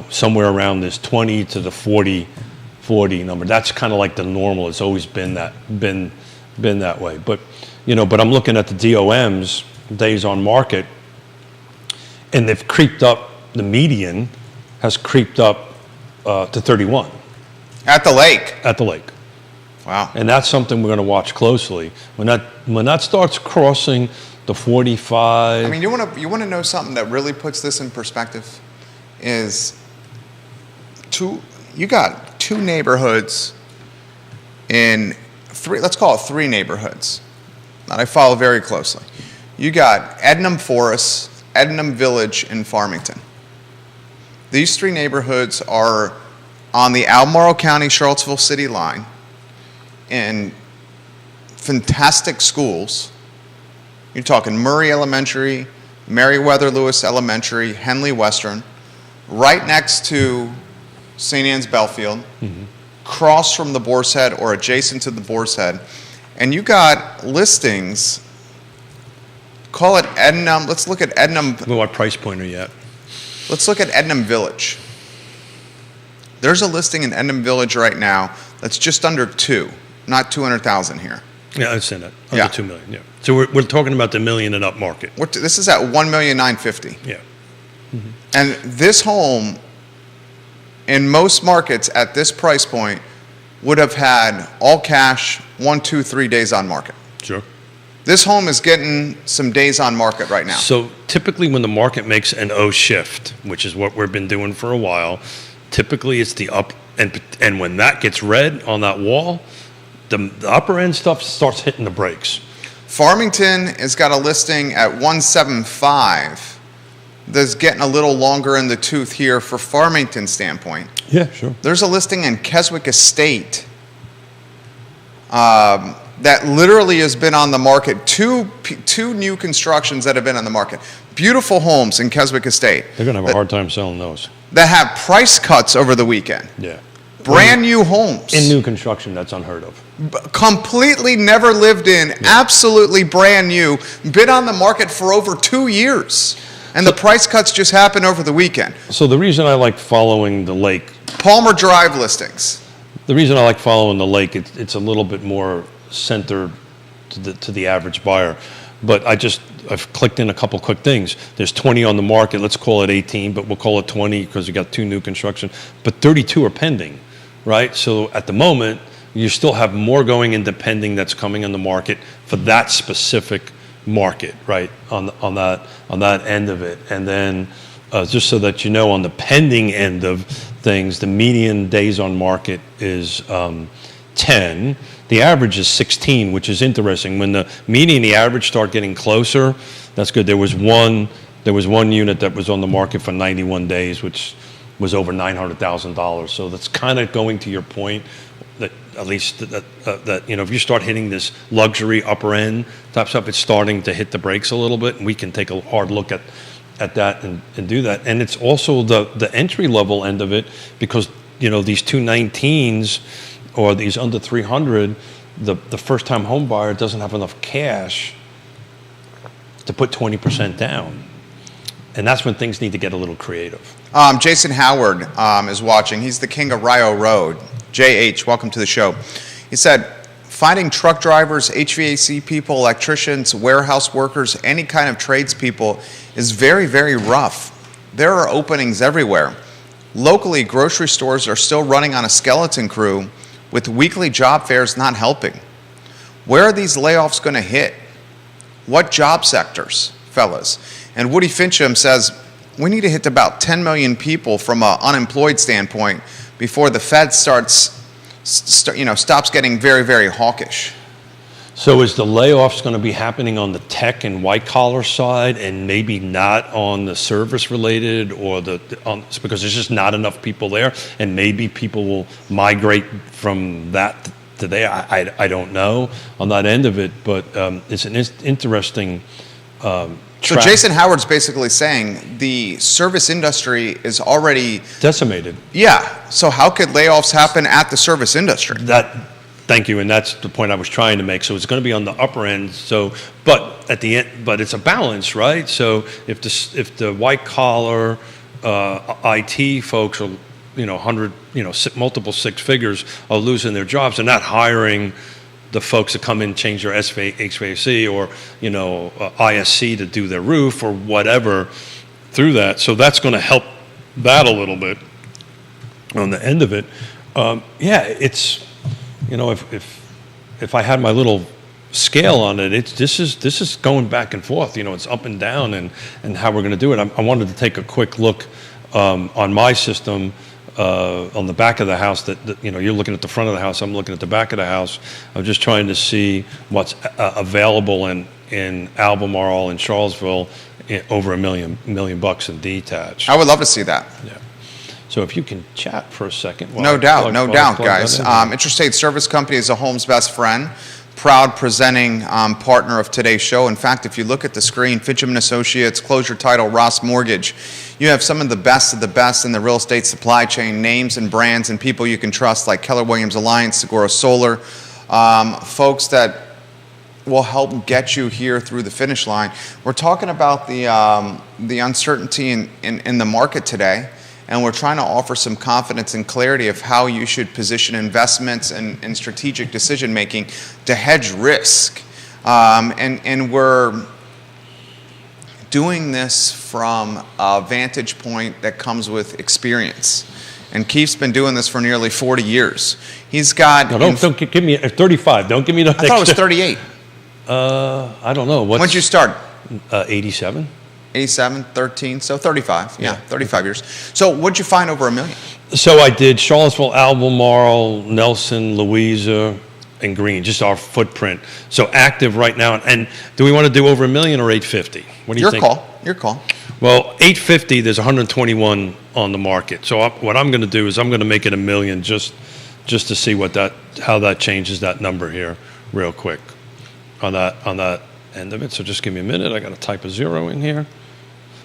somewhere around this 20 to the 40 number. That's kind of like the normal. It's always been that way. But I'm looking at the DOMs, days on market, and they've creeped up. The median has creeped up to 31. At the lake? At the lake. Wow. And that's something we're going to watch closely. When that starts crossing the 45. I mean, you want to know something that really puts this in perspective? You got 2 neighborhoods in 3, let's call it 3 neighborhoods that I follow very closely. You got Ednam Forest, Ednam Village, and Farmington. These 3 neighborhoods are on the Albemarle County, Charlottesville City line, in fantastic schools. You're talking Murray Elementary, Meriwether Lewis Elementary, Henley Western, right next to St. Anne's Belfield, across from the Boar's Head or adjacent to the Boar's Head. And you got listings, call it Ednam, let's look at Ednam. What price point are you at? Let's look at Ednam Village. There's a listing in Ednam Village right now that's just under 2, not 200,000 here. Yeah, I've seen it. Under 2 million, yeah. So we're talking about the million and up market. This is at $1,950,000. Yeah. And this home, in most markets at this price point, would have had all cash 1, 2, 3 days on market. Sure. This home is getting some days on market right now. So typically when the market makes an O shift, which is what we've been doing for a while, typically it's the up, and when that gets red on that wall, the upper end stuff starts hitting the brakes. Farmington has got a listing at 175. That's getting a little longer in the tooth here for Farmington standpoint. Yeah, sure. There's a listing in Keswick Estate that literally has been on the market. Two new constructions that have been on the market. Beautiful homes in Keswick Estate. They're going to have a hard time selling those. That have price cuts over the weekend. Yeah. Brand new homes. In new construction, that's unheard of. Completely never lived in, absolutely brand new, been on the market for over 2 years. And the price cuts just happened over the weekend. So the reason I like following the lake. Palmer Drive listings. The reason I like following the lake, it's a little bit more centered to the average buyer. But I've clicked in a couple quick things. There's 20 on the market. Let's call it 18, but we'll call it 20 because we got 2 new construction. But 32 are pending. right? So at the moment, you still have more going into pending that's coming on the market for that specific market, right? On that end of it, and then just so that you know, on the pending end of things, the median days on market is 10. The average is 16, which is interesting. When the median, the average start getting closer, that's good. There was one unit that was on the market for 91 days, which was over $900,000. So that's kind of going to your point that at least that if you start hitting this luxury upper end type stuff, it's starting to hit the brakes a little bit, and we can take a hard look at that and do that. And it's also the entry level end of it, because these 219s or these under 300, the first time home buyer doesn't have enough cash to put 20% down. And that's when things need to get a little creative. Jason Howard is watching. He's the king of Rio Road. JH, welcome to the show. He said, finding truck drivers, HVAC people, electricians, warehouse workers, any kind of tradespeople is very, very rough. There are openings everywhere. Locally, grocery stores are still running on a skeleton crew with weekly job fairs not helping. Where are these layoffs going to hit? What job sectors, fellas? And Woody Fincham says, we need to hit about 10 million people from an unemployed standpoint before the Fed stops getting very, very hawkish. So is the layoffs going to be happening on the tech and white collar side, and maybe not on the service related, or because there's just not enough people there, and maybe people will migrate from that to there? I don't know on that end of it, but it's an interesting. So Jason Howard's basically saying the service industry is already decimated. Yeah. So how could layoffs happen at the service industry? Thank you, and that's the point I was trying to make. So it's going to be on the upper end. But at the end, but it's a balance, right? So if the white collar IT folks are, multiple six figures are losing their jobs, they're not hiring the folks that come in and change their HVAC or ISC to do their roof or whatever through that. So that's going to help that a little bit on the end of it. It's if I had my little scale on it, this is going back and forth. It's up and down and how we're going to do it. I wanted to take a quick look on my system. On the back of the house that you're looking at the front of the house, I'm looking at the back of the house. I'm just trying to see what's available in Albemarle and Charlottesville, over $1 million bucks in detached. I would love to see that. Yeah. So if you can chat for a second. No doubt, guys. Interstate Service Company is a home's best friend. Proud presenting partner of today's show. In fact, if you look at the screen, Fincham & Associates, Closure Title, Ross Mortgage, you have some of the best in the real estate supply chain, names and brands and people you can trust, like Keller Williams Alliance, Segura Solar, folks that will help get you here through the finish line. We're talking about the uncertainty in the market today, and we're trying to offer some confidence and clarity of how you should position investments and strategic decision making to hedge risk. And we're doing this from a vantage point that comes with experience. And Keith's been doing this for nearly 40 years. He's got... No, don't give me 35. Don't give me nothing. I thought it was 38. I don't know. When'd you start? 87. 87, 13, so 35. Yeah, 35 years. So what'd you find over $1 million? So I did Charlottesville, Albemarle, Nelson, Louisa, and Green, just our footprint. So active right now. And do we want to do over $1 million or 850? What do you think? Your call. Well, 850, there's 121 on the market. So what I'm going to do is I'm going to make it $1 million just to see how that changes that number here real quick on that end of it. So just give me a minute. I got to type a 0 in here.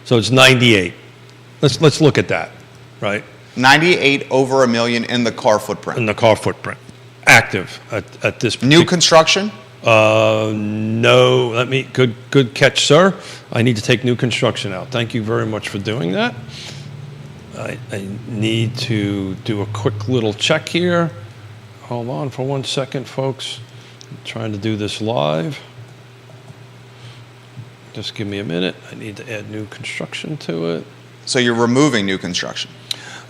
So it's 98. Let's look at that, right? 98 over $1 million in the car footprint. In the car footprint, active at this. New construction? No. Good catch, sir. I need to take new construction out. Thank you very much for doing that. I need to do a quick little check here. Hold on for 1 second, folks. I'm trying to do this live. Just give me a minute. I need to add new construction to it. So you're removing new construction?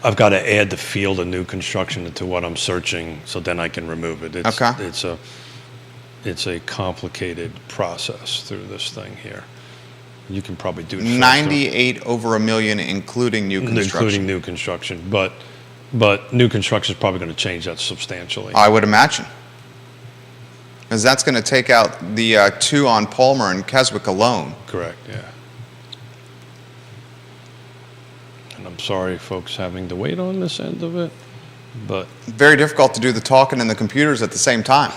I've got to add the field of new construction into what I'm searching, so then I can remove it. It's a complicated process through this thing here. You can probably do it faster. 98 over $1 million, including new construction. Including new construction, but new construction is probably going to change that substantially. I would imagine. Because that's going to take out the 2 on Palmer and Keswick alone. Correct, yeah. And I'm sorry, folks, having to wait on this end of it, but Very difficult to do the talking and the computers at the same time.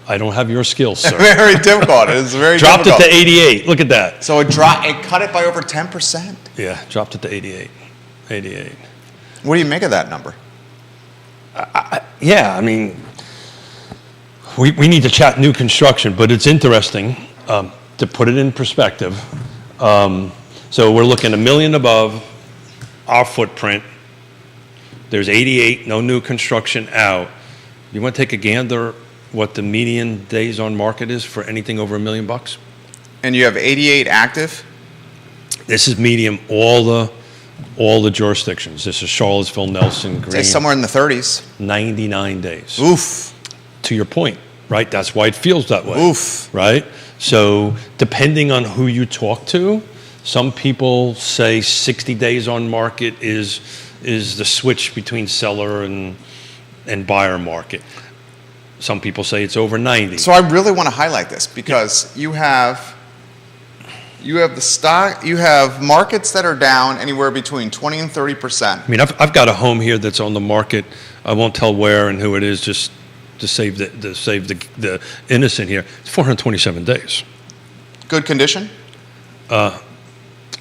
I don't have your skills, sir. Very difficult. It's very Dropped difficult. it to 88. Look at that. So it cut it by over 10%. Yeah, dropped it to 88. 88. What do you make of that number? Yeah, I mean, we need to chat new construction, but it's interesting to put it in perspective. So we're looking $1 million above our footprint. There's 88, no new construction out. You want to take a gander what the median days on market is for anything over $1 million? And you have 88 active? This is medium, all the jurisdictions. This is Charlottesville, Nelson, Greene. Say somewhere in the 30s. 99 days. Oof. To your point, right? That's why it feels that way. Oof. Right? So depending on who you talk to, some people say 60 days on market is the switch between seller and buyer market. Some people say it's over 90. So I really want to highlight this because you have the stock, you have markets that are down anywhere between 20 and 30%. I mean, I've got a home here that's on the market. I won't tell where and who it is, just to save the innocent here. It's 427 days. Good condition?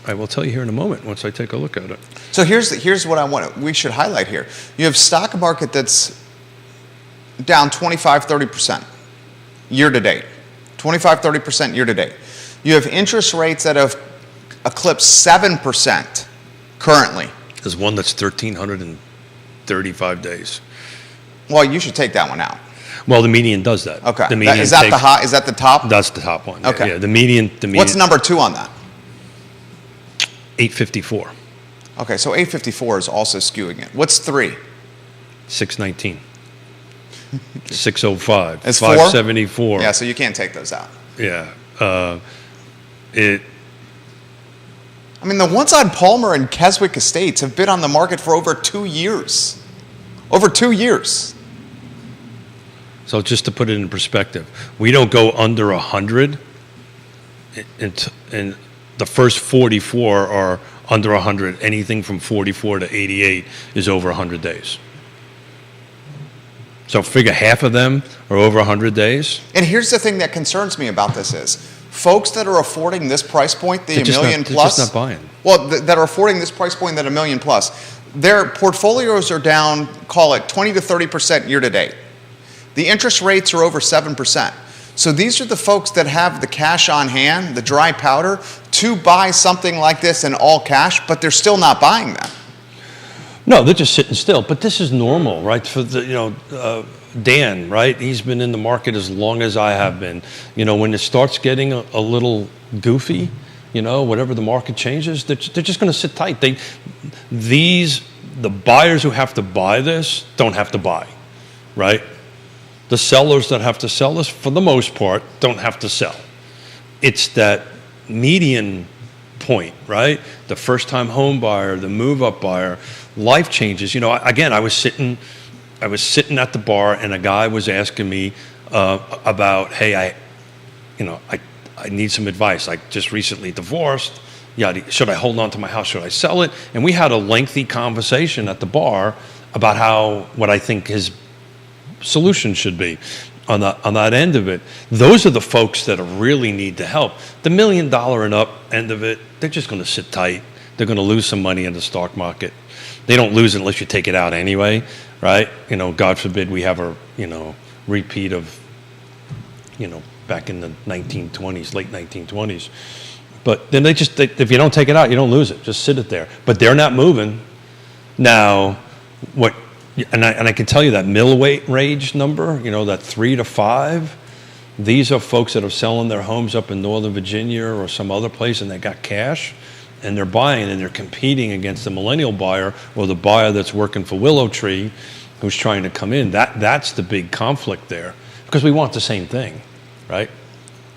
I will tell you here in a moment once I take a look at it. So here's what we should highlight here. You have stock market that's down 25, 30% year to date. 25, 30% year to date. You have interest rates that have eclipsed 7% currently. There's one that's 1,335 days. Well, you should take that one out. Well, the median does that. Okay. The median Is that the high? Is that the top? That's the top one. Okay. Yeah, the median. What's number 2 on that? 854. Okay, so 854 is also skewing it. What's 3? 619. 605. It's 4? 574. Yeah, so you can't take those out. Yeah. I mean, the ones on Palmer and Keswick Estates have been on the market for over 2 years. Over 2 years. So just to put it in perspective, we don't go under 100, and the first 44 are under 100. Anything from 44 to 88 is over 100 days. So figure half of them are over 100 days. And here's the thing that concerns me about this is, folks that are affording this price point, the $1 million plus. They're just not buying. Well, that are affording this price point, that $1 million plus, their portfolios are down, call it 20 to 30% year to date. The interest rates are over 7%. So these are the folks that have the cash on hand, the dry powder, to buy something like this in all cash, but they're still not buying them. No, they're just sitting still. But this is normal, right? For the, Dan, right? He's been in the market as long as I have been. When it starts getting a little goofy, whatever the market changes, they're just going to sit tight. The buyers who have to buy this don't have to buy, right? The sellers that have to sell this, for the most part, don't have to sell. It's that median point, right? The first-time home buyer, the move-up buyer, life changes. Again, I was sitting at the bar, and a guy was asking me about, hey, I need some advice. I just recently divorced. Should I hold on to my house? Should I sell it? And we had a lengthy conversation at the bar about what I think his solution should be on that end of it. Those are the folks that really need the help. The $1 million and up end of it, they're just going to sit tight. They're going to lose some money in the stock market. They don't lose it unless you take it out anyway, right? God forbid we have a repeat of back in the 1920s, late 1920s. But then if you don't take it out, you don't lose it. Just sit it there. But they're not moving. Now, and I can tell you that mill wage number, that 3 to 5, these are folks that are selling their homes up in Northern Virginia or some other place, and they got cash, and they're buying and they're competing against the millennial buyer or the buyer that's working for Willow Tree who's trying to come in. That's the big conflict there, because we want the same thing, right?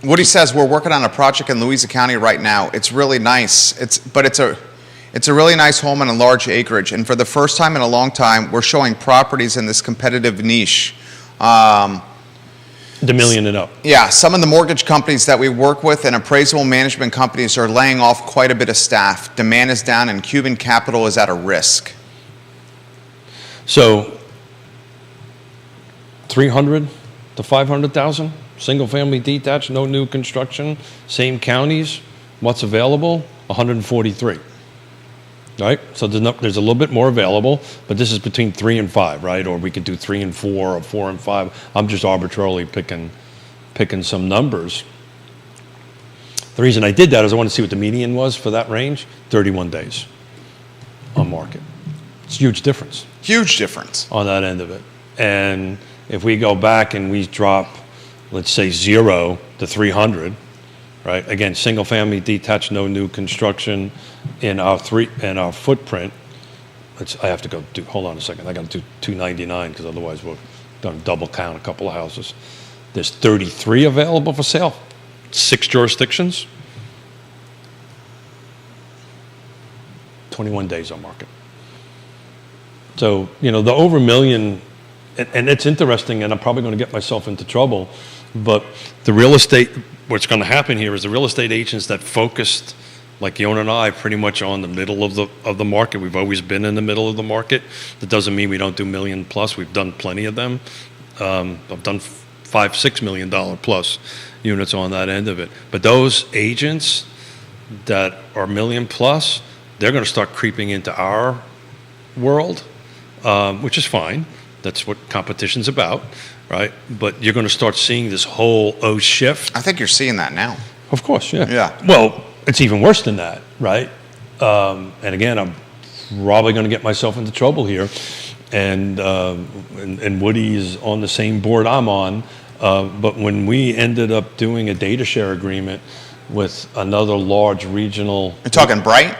Woody says we're working on a project in Louisa County right now. It's really nice. It's a really nice home on a large acreage, and for the first time in a long time, we're showing properties in this competitive niche. The million and up. Yeah, some of the mortgage companies that we work with and appraisal management companies are laying off quite a bit of staff. Demand is down, and Cuban capital is at a risk. So 300 to 500,000, single family detached, no new construction, same counties. What's available? 143. Right? So there's a little bit more available, but this is between 3 and 5, right? Or we could do 3 and 4 or 4 and 5. I'm just arbitrarily picking some numbers. The reason I did that is I want to see what the median was for that range. 31 days on market. It's a huge difference. Huge difference. On that end of it. And if we go back and we drop, let's say 0 to 300, right? Again, single family detached, no new construction in our footprint. I have to go do, hold on a second. I got to do 299 because otherwise we're going to double count a couple of houses. There's 33 available for sale, 6 jurisdictions, 21 days on market. So, the over million, and it's interesting, and I'm probably going to get myself into trouble, but the real estate, what's going to happen here is the real estate agents that focused, like Yon and I, pretty much on the middle of the market. We've always been in the middle of the market. That doesn't mean we don't do million plus. We've done plenty of them. I've done $5-6 million plus units on that end of it. But those agents that are million plus, they're going to start creeping into our world, which is fine. That's what competition's about, right? But you're going to start seeing this whole shift. I think you're seeing that now. Of course, yeah. Yeah. Well, it's even worse than that, right? And again, I'm probably going to get myself into trouble here. And Woody is on the same board I'm on. But when we ended up doing a data share agreement with another large regional... You're talking Bright?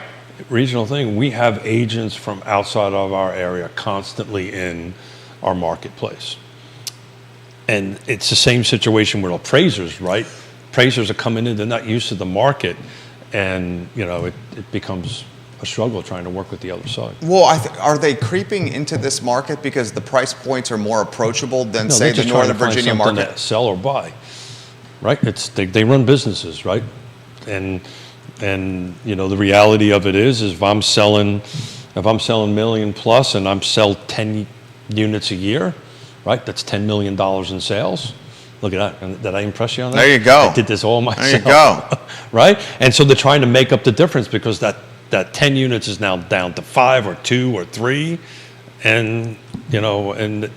Regional thing, we have agents from outside of our area constantly in our marketplace. And it's the same situation with appraisers, right? Appraisers are coming in, they're not used to the market, and it becomes a struggle trying to work with the other side. Well, are they creeping into this market because the price points are more approachable than, say, the Northern Virginia market? To sell or buy, right? They run businesses, right? And the reality of it is if I'm selling million plus and I'm sell 10 units a year, right? That's $10 million in sales. Look at that. Did I impress you on that? There you go. I did this all myself. There you go. Right? And so they're trying to make up the difference because that 10 units is now down to 5 or 2 or 3. And, and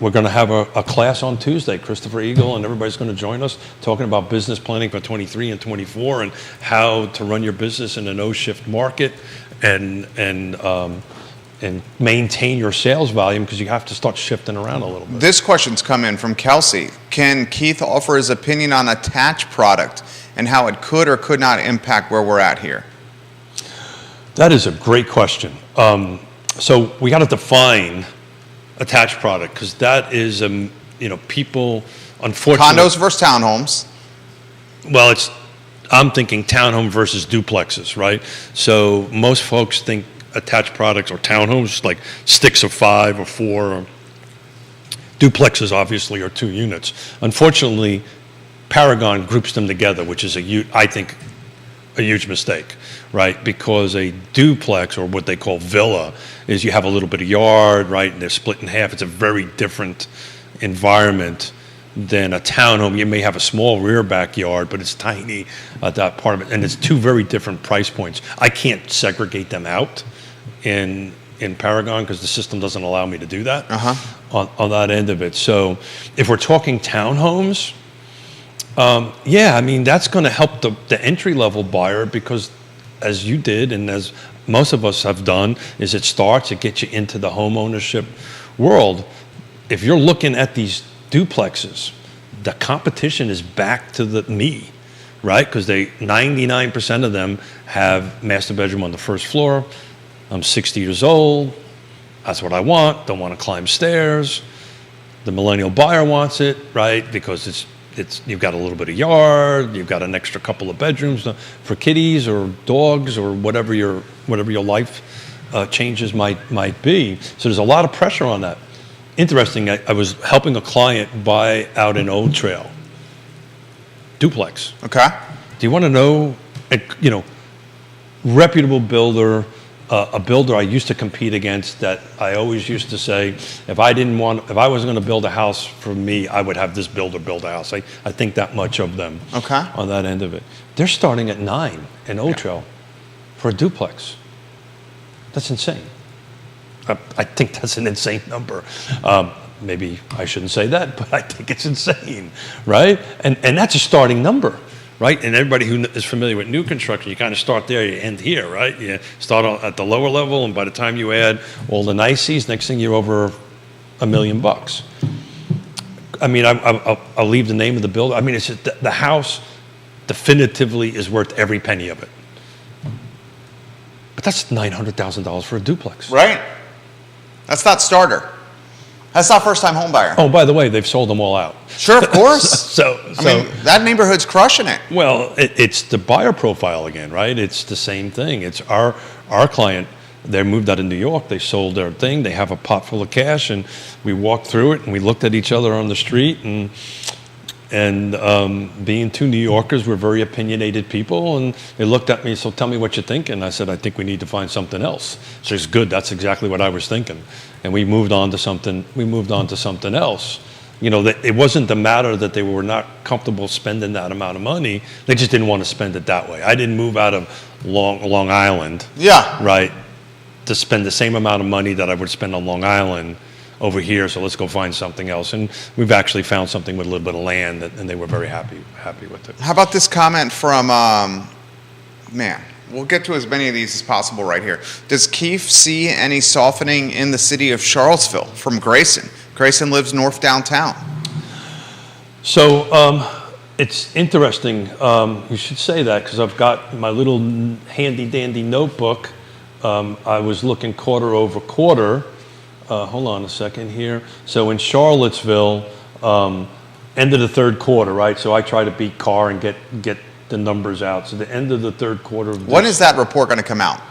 we're going to have a class on Tuesday. Christopher Eagle and everybody's going to join us talking about business planning for 23 and 24 and how to run your business in an O-shift market and maintain your sales volume because you have to start shifting around a little bit. This question's come in from Kelsey. Can Keith offer his opinion on attached product and how it could or could not impact where we're at here? That is a great question. So we got to define attached product because that is, people, unfortunately. Condos versus townhomes. Well, I'm thinking townhome versus duplexes, right? So most folks think attached products or townhomes like sticks of 5 or 4 or duplexes obviously are 2 units. Unfortunately, Paragon groups them together, which is I think a huge mistake, right? Because a duplex or what they call villa is you have a little bit of yard, right? And they're split in half. It's a very different environment than a townhome. You may have a small rear backyard, but it's tiny at that part of it. And it's 2 very different price points. I can't segregate them out in Paragon because the system doesn't allow me to do that on that end of it. So if we're talking townhomes, that's going to help the entry-level buyer because as you did and as most of us have done, is it gets you into the home ownership world. If you're looking at these duplexes, the competition is back to me, right? Because 99% of them have master bedroom on the first floor. I'm 60 years old. That's what I want. Don't want to climb stairs. The millennial buyer wants it, right? Because you've got a little bit of yard, you've got an extra couple of bedrooms for kitties or dogs or whatever your life changes might be. So there's a lot of pressure on that. Interesting, I was helping a client buy out an Old Trail duplex. Okay. Do you want to know, reputable builder, a builder I used to compete against that I always used to say, if I wasn't going to build a house for me, I would have this builder build a house. I think that much of them. Okay. On that end of it. They're starting at 9 in Old Trail for a duplex. That's insane. I think that's an insane number. Maybe I shouldn't say that, but I think it's insane, right? And that's a starting number, right? And everybody who is familiar with new construction, you kind of start there, you end here, right? You start at the lower level, and by the time you add all the niceties, next thing you're over $1 million. I mean, I'll leave the name of the builder. I mean, it's just the house definitively is worth every penny of it. But that's $900,000 for a duplex. Right. That's not starter. That's not first-time home buyer. Oh, by the way, they've sold them all out. Sure, of course. So I mean, that neighborhood's crushing it. Well, it's the buyer profile again, right? It's the same thing. It's our client. They moved out of New York. They sold their thing. They have a pot full of cash, and we walked through it, and we looked at each other on the street, and being two New Yorkers, we're very opinionated people, and they looked at me, so tell me what you think, and I said, I think we need to find something else. She says, good, that's exactly what I was thinking. And we moved on to something else. It wasn't the matter that they were not comfortable spending that amount of money, they just didn't want to spend it that way. I didn't move out of Long Island, right, to spend the same amount of money that I would spend on Long Island over here, so let's go find something else. And we've actually found something with a little bit of land, and they were very happy with it. How about this comment from, we'll get to as many of these as possible right here. Does Keefe see any softening in the city of Charlottesville? From Grayson. Grayson lives north downtown. So it's interesting. You should say that, because I've got my little handy-dandy notebook. I was looking quarter over quarter. Hold on a second here. So in Charlottesville, end of the third quarter, right? So I try to beat Carr and get the numbers out. So the end of the third quarter. When is that report going to come out?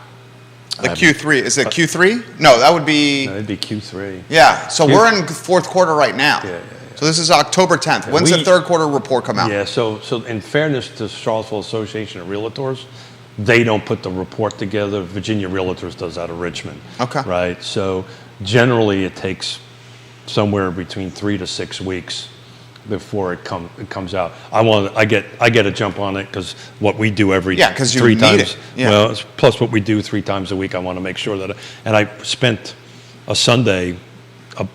The Q3. Is it Q3? No, that would be. No, it'd be Q3. Yeah. So we're in fourth quarter right now. Yeah. So this is October 10th. When's the third quarter report come out? Yeah. So in fairness to Charlottesville Association of Realtors, they don't put the report together. Virginia Realtors does out of Richmond. Okay. Right. So generally, it takes somewhere between 3 to 6 weeks before it comes out. I get a jump on it, because what we do every 3 times. It. Yeah. Well, plus what we do 3 times a week. I want to make sure that. And I spent a Sunday,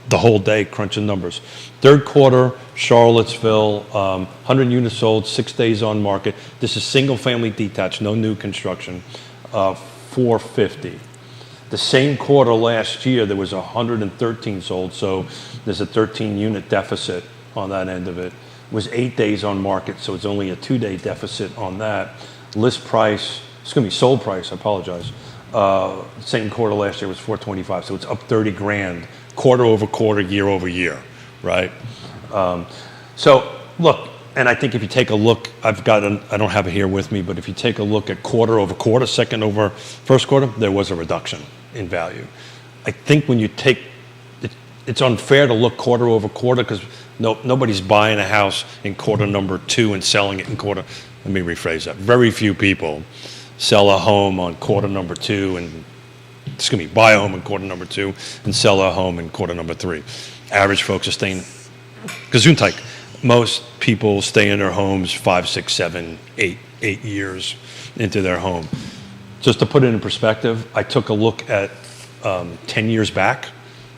the whole day crunching numbers. Third quarter, Charlottesville, 100 units sold, 6 days on market. This is single family detached, no new construction. 450. The same quarter last year, there was 113 sold, so there's a 13-unit deficit on that end of it. It was 8 days on market, so it's only a 2-day deficit on that. Sold price, I apologize. Same quarter last year was 425, so it's up 30 grand, quarter over quarter, year over year, right? So look, and I think if you take a look, I don't have it here with me, but if you take a look at quarter over quarter, second over first quarter, there was a reduction in value. I think when you take, it's unfair to look quarter over quarter, because nobody's buying a house in quarter number 2 and selling it in quarter. Let me rephrase that. Very few people sell a home on quarter number 2 and buy a home in quarter number 2 and sell a home in quarter number 3. Average folks are staying. Gesundheit. Most people stay in their homes 5, 6, 7, 8 years into their home. Just to put it in perspective, I took a look at 10 years back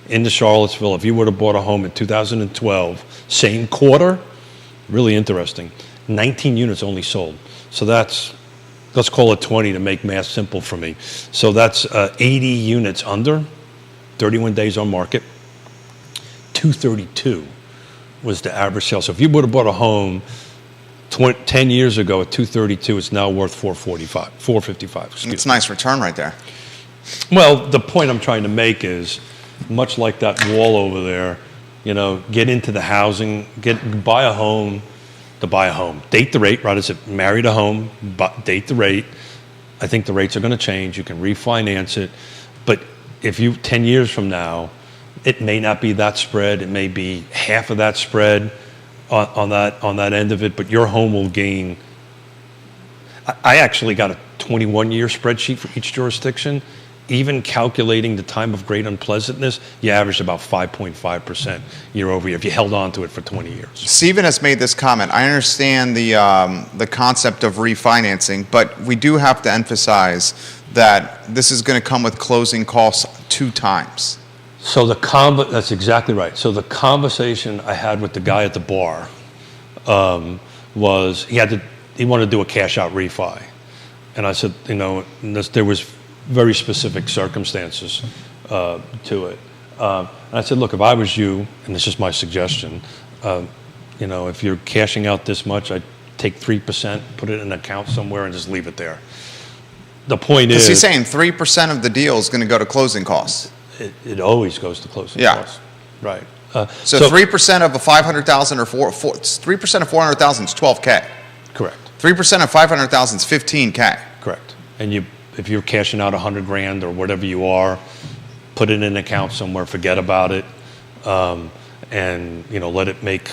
into Charlottesville. If you would have bought a home in 2012, same quarter, really interesting, 19 units only sold. So let's call it 20 to make math simple for me. So that's 80 units under, 31 days on market, 232 was the average sale. So if you would have bought a home 10 years ago at 232, it's now worth 455. Excuse It's a nice return right there. Well, the point I'm trying to make is, much like that wall over there, get into the housing, buy a home, date the rate, right? As if marry a home, date the rate. I think the rates are going to change. You can refinance it, but if 10 years from now, it may not be that spread. It may be half of that spread on that end of it, but your home will gain. I actually got a 21-year spreadsheet for each jurisdiction. Even calculating the time of great unpleasantness, you averaged about 5.5% year over year if you held on to it for 20 years. Stephen has made this comment. I understand the concept of refinancing, but we do have to emphasize that this is going to come with closing costs 2 times. So that's exactly right. So the conversation I had with the guy at the bar was he wanted to do a cash out refi, and I said, there was very specific circumstances to it. And I said, look, if I was you, and this is my suggestion, if you're cashing out this much, I'd take 3%, put it in an account somewhere, and just leave it there. The point is, he's saying 3% of the deal is going to go to closing costs. It always goes to closing costs. Right. So 3% of a 500,000 or 3% of 400,000 is 12K. Correct. 3% of 500,000 is 15K. Correct. And if you're cashing out $100,000 or whatever you are, put it in an account somewhere, forget about it, and let it make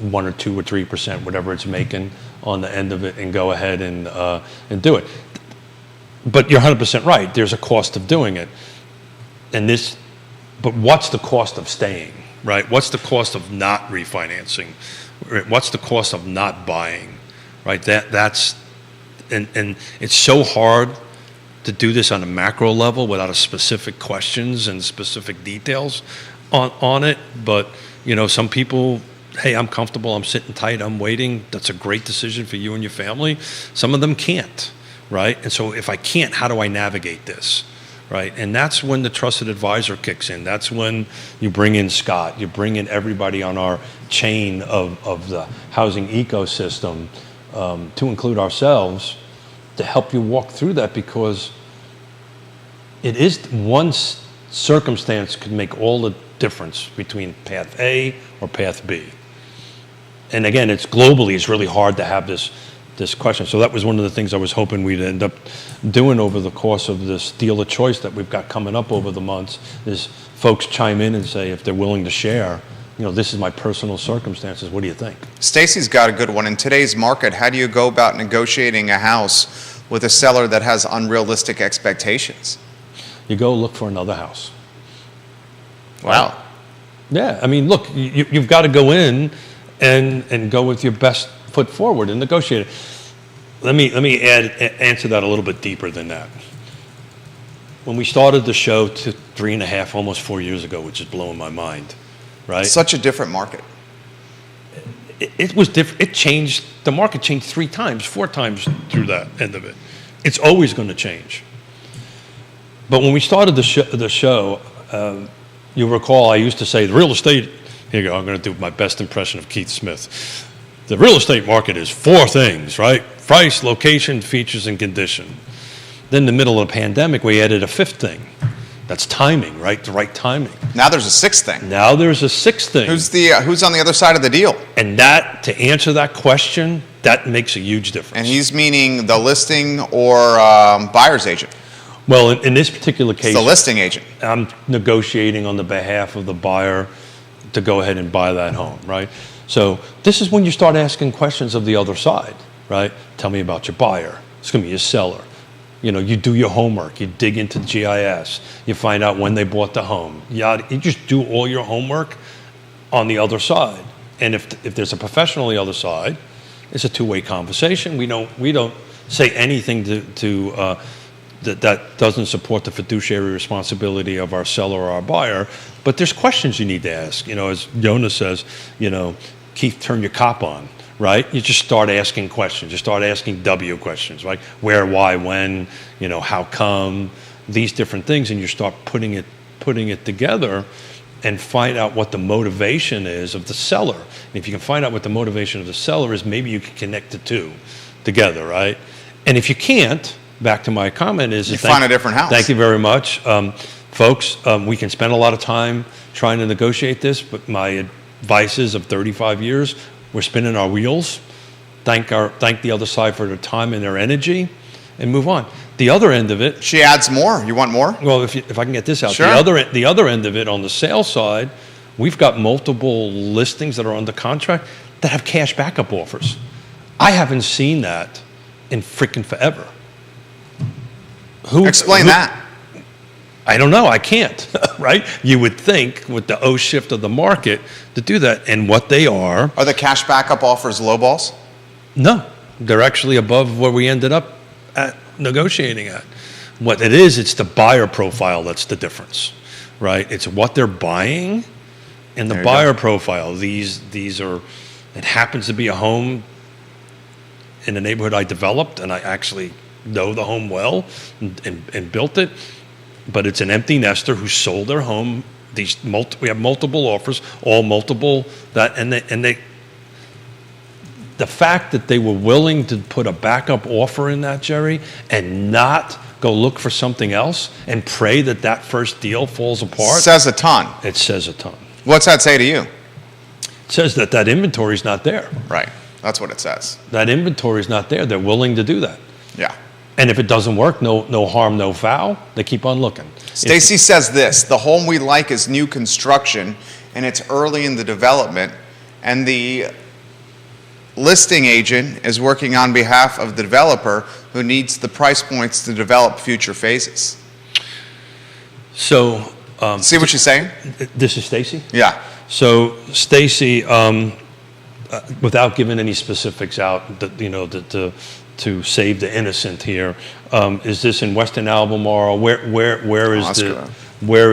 1 or 2 or 3%, whatever it's making on the end of it, and go ahead and do it. But you're 100% right. There's a cost of doing it, but what's the cost of staying? Right? What's the cost of not refinancing? What's the cost of not buying? Right? That's and it's so hard to do this on a macro level without a specific questions and specific details on it. But some people, hey, I'm comfortable, I'm sitting tight, I'm waiting. That's a great decision for you and your family. Some of them can't, right? And so if I can't, how do I navigate this? Right? And that's when the trusted advisor kicks in. That's when you bring in Scott, you bring in everybody on our chain of the housing ecosystem, to include ourselves, to help you walk through that, because it is one circumstance could make all the difference between path A or path B. And again, it's really hard to have this question. So that was one of the things I was hoping we'd end up doing over the course of this deal of choice that we've got coming up over the months, is folks chime in and say, if they're willing to share, this is my personal circumstances. What do you think? Stacy's got a good one. In today's market, how do you go about negotiating a house with a seller that has unrealistic expectations? You go look for another house. Wow. Yeah, I mean, look, you've got to go in and go with your best foot forward and negotiate it. Let me answer that a little bit deeper than that. When we started the show 3.5, almost 4 years ago, which is blowing my mind, right? Such a different market. It was different. It changed. The market changed 3 times, 4 times through that end of it. It's always going to change. But when we started the show, you'll recall I used to say the real estate. Here you go. I'm going to do my best impression of Keith Smith. The real estate market is 4 things, right? Price, location, features, and condition. Then in the middle of the pandemic, we added a 5th thing. That's timing, right? The right timing. Now there's a 6th thing. Now there's a 6th thing. Who's on the other side of the deal? And that, to answer that question, that makes a huge difference. And he's meaning the listing or buyer's agent? Well, in this particular case, it's the listing agent. I'm negotiating on the behalf of the buyer to go ahead and buy that home, right? So this is when you start asking questions of the other side, right? Tell me about your buyer. It's going to be your seller. You do your homework. You dig into GIS. You find out when they bought the home. You just do all your homework on the other side. And if there's a professional on the other side, it's a 2-way conversation. We don't say anything that doesn't support the fiduciary responsibility of our seller or our buyer. But there's questions you need to ask. As Jonas says, Keith, turn your cop on. Right? You just start asking questions. You start asking W questions, right? Where, why, when, how come, these different things, and you start putting it together. and find out what the motivation is of the seller. And if you can find out what the motivation of the seller is, maybe you can connect the two together, right? And if you can't, back to my comment is... You find a different house. Thank you very much. Folks, we can spend a lot of time trying to negotiate this, but my advice is of 35 years, we're spinning our wheels. Thank the other side for their time and their energy, and move on. The other end of it... She adds more. You want more? Well, if I can get this out. Sure. The other end of it, on the sales side, we've got multiple listings that are under contract that have cash backup offers. I haven't seen that in freaking forever. Explain that. I don't know. I can't, right? You would think with the shift of the market to do that, and what they are... Are the cash backup offers low balls? No. They're actually above where we ended up at negotiating at. What it is, it's the buyer profile that's the difference, right? It's what they're buying and the buyer profile. These are... It happens to be a home in the neighborhood I developed, and I actually know the home well and built it. But it's an empty nester who sold their home. We have multiple offers, all multiple the fact that they were willing to put a backup offer in that, Jerry, and not go look for something else and pray that that first deal falls apart. Says a ton. It says a ton. What's that say to you? It says that inventory is not there. Right. That's what it says. That inventory is not there. They're willing to do that. Yeah. And if it doesn't work, no harm, no foul. They keep on looking. Stacy says this: the home we like is new construction, and it's early in the development, and the listing agent is working on behalf of the developer who needs the price points to develop future phases. So, see what she's saying? This is Stacy? Yeah. So, Stacy, without giving any specifics out, to save the innocent here, is this in Western Albemarle? Where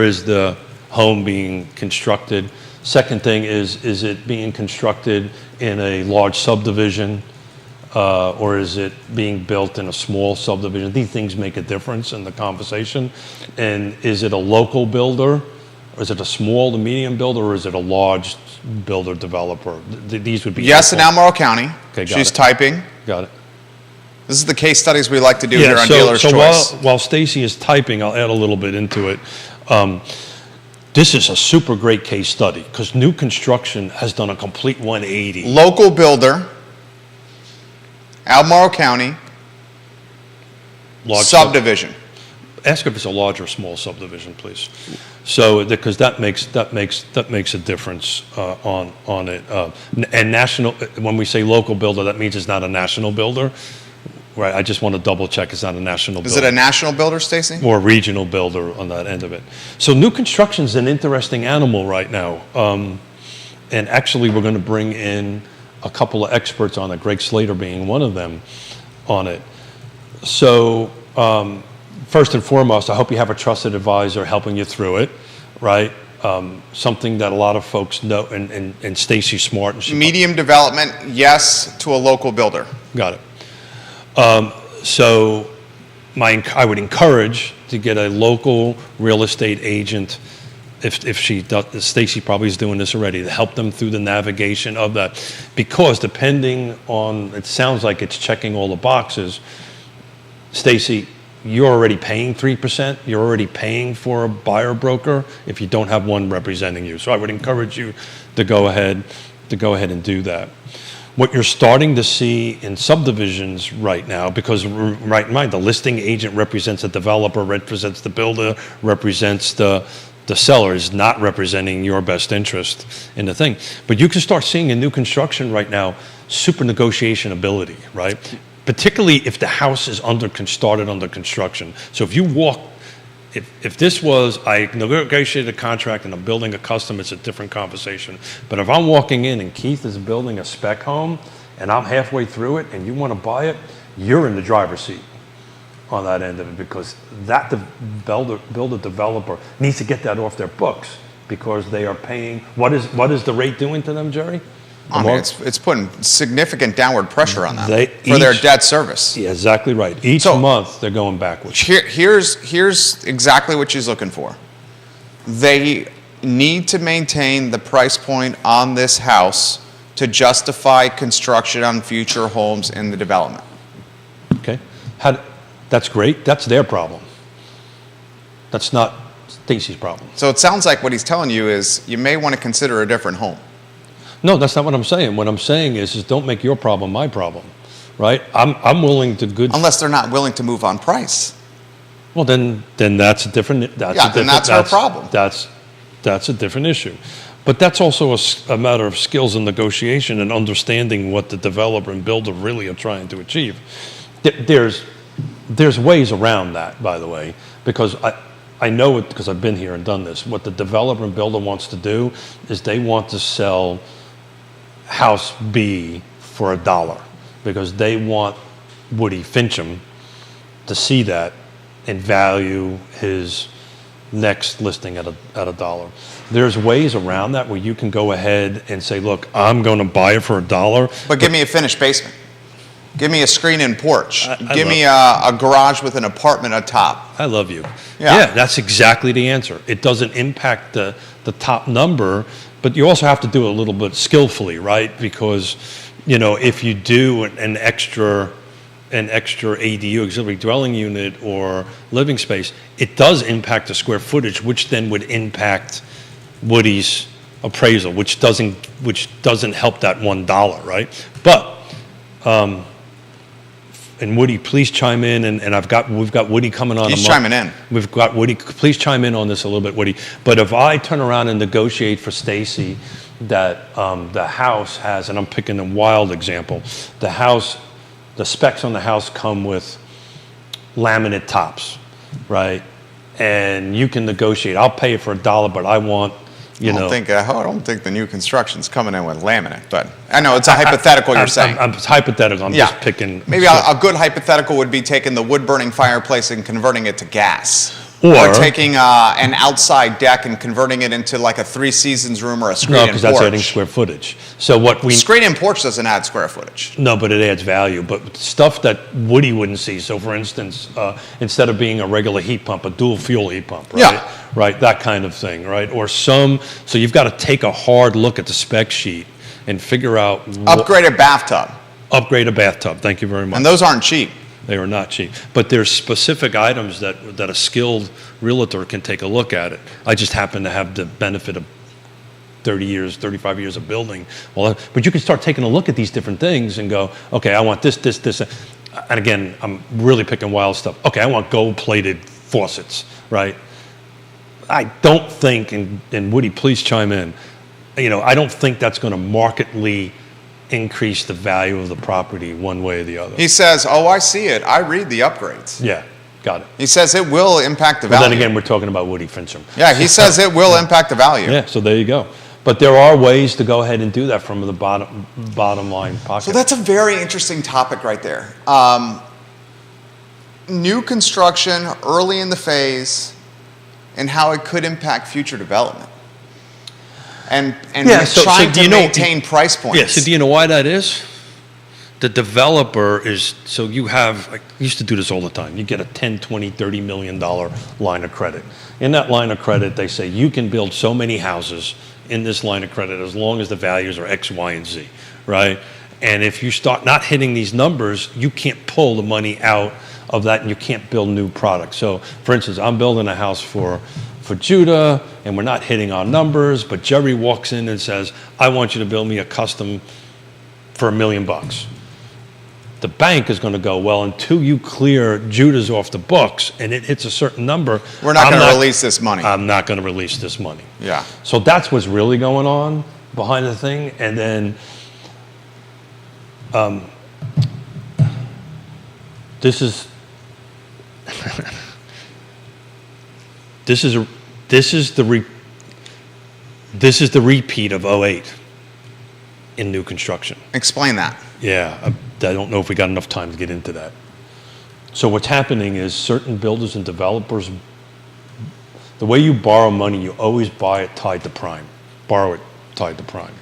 is the home being constructed? Second thing is it being constructed in a large subdivision, or is it being built in a small subdivision? These things make a difference in the conversation. And is it a local builder, or is it a small to medium builder, or is it a large builder developer? These would be... Yes, in Albemarle County. Okay, She's typing. Got it. This is the case studies we like to do here on Dealer's Choice. While Stacy is typing, I'll add a little bit into it. This is a super great case study because new construction has done a complete 180. Local builder, Albemarle County, Large subdivision. Ask if it's a large or small subdivision, please. So, because that makes a difference on it. And national, when we say local builder, that means it's not a national builder. Right, I just want to double check it's not a national builder. Is it a national builder, Stacy? Or a regional builder on that end of it. So new construction is an interesting animal right now. And actually we're going to bring in a couple of experts on it, Greg Slater being one of them on it. So first and foremost, I hope you have a trusted advisor helping you through it, right? Something that a lot of folks know, and Stacy's smart. And Medium development, yes, to a local builder. Got it. So I would encourage to get a local real estate agent, if she does, Stacy probably is doing this already, to help them through the navigation of that. Because depending on, it sounds like it's checking all the boxes. Stacy, you're already paying 3%. You're already paying for a buyer broker if you don't have one representing you. So I would encourage you to go ahead and do that. What you're starting to see in subdivisions right now, because right in mind, the listing agent represents the developer, represents the builder, represents the seller, is not representing your best interest in the thing. But you can start seeing in new construction right now, super negotiation ability, right? Particularly if the house is started under construction. So if you walk, if this was, I negotiated a contract and I'm building a custom, it's a different conversation. But if I'm walking in and Keith is building a spec home and I'm halfway through it and you want to buy it, you're in the driver's seat on that end of it, because that builder developer needs to get that off their books because they are paying, what is the rate doing to them, Jerry? I mean, it's putting significant downward pressure on them for their debt service. Yeah, exactly right. Each month they're going backwards. Here's exactly what she's looking for. They need to maintain the price point on this house to justify construction on future homes in the development. Okay? That's great. That's their problem. That's not Stacy's problem. So it sounds like what he's telling you is you may want to consider a different home. No, that's not what I'm saying. What I'm saying is don't make your problem my problem, right? I'm willing to Unless they're not willing to move on price. Well, then that's a different. Then that's our problem. That's a different issue, but that's also a matter of skills and negotiation and understanding what the developer and builder really are trying to achieve. There's ways around that, by the way, because I know it because I've been here and done this. What the developer and builder wants to do is they want to sell house B for $1 because they want Woody Fincham to see that and value his next listing at $1. There's ways around that where you can go ahead and say, look, I'm going to buy it for $1. But give me a finished basement. Give me a screen-in porch. Give me a garage with an apartment atop. I love you. Yeah, that's exactly the answer. It doesn't impact the top number, but you also have to do it a little bit skillfully, right? Because, if you do an extra ADU, auxiliary dwelling unit, or living space, it does impact the square footage, which then would impact Woody's appraisal, which doesn't help that $1, right? But, and Woody, please chime in, and we've got Woody coming on. He's chiming in. We've got Woody. Please chime in on this a little bit, Woody. But if I turn around and negotiate for Stacy that the house has, and I'm picking a wild example, the specs on the house come with laminate tops, right? And you can negotiate. I'll pay it for $1, but I want, I don't think the new construction's coming in with laminate, but I know it's a hypothetical you're saying. It's hypothetical. I'm just picking. Maybe a good hypothetical would be taking the wood-burning fireplace and converting it to gas. Or taking an outside deck and converting it into like a Three Seasons room or a screen-in porch. No, because that's adding square footage. So screen-in porch doesn't add square footage. No, but it adds value. But stuff that Woody wouldn't see. So, for instance, instead of being a regular heat pump, a dual fuel heat pump, right? Yeah. Right, that kind of thing, right? Or so you've got to take a hard look at the spec sheet and figure out. Upgrade a bathtub. Upgrade a bathtub. Thank you very much. And those aren't cheap. They are not cheap. But there's specific items that a skilled realtor can take a look at it. I just happen to have the benefit of 35 years of building. Well, but you can start taking a look at these different things and go, okay, I want this. And again, I'm really picking wild stuff. Okay, I want gold-plated faucets, right? I don't think, and Woody, please chime in, I don't think that's going to markedly increase the value of the property one way or the other. He says, I see it. I read the upgrades. Yeah, got it. He says it will impact the value. Then again, we're talking about Woody Fincham. Yeah, he says it will impact the value. Yeah, so there you go. But there are ways to go ahead and do that from the bottom line pocket. So that's a very interesting topic right there. New construction early in the phase and how it could impact future development. And trying to maintain price points. Yeah, so do you know why that is? The developer is, so you have, I used to do this all the time. You get a $10, $20, $30 million line of credit. In that line of credit, they say you can build so many houses in this line of credit as long as the values are X, Y, and Z, right? And if you start not hitting these numbers, you can't pull the money out of that and you can't build new products. So, for instance, I'm building a house for Judah, and we're not hitting our numbers, but Jerry walks in and says, I want you to build me a custom for $1 million. The bank is going to go, well, until you clear Judah's off the books and it hits a certain number, we're not going to release this money. I'm not going to release this money. Yeah. So that's what's really going on behind the thing. And then this is the repeat of 2008 in new construction. Explain that. Yeah, I don't know if we got enough time to get into that. So what's happening is certain builders and developers, the way you borrow money, you always buy it tied to prime. Borrow it tied to prime.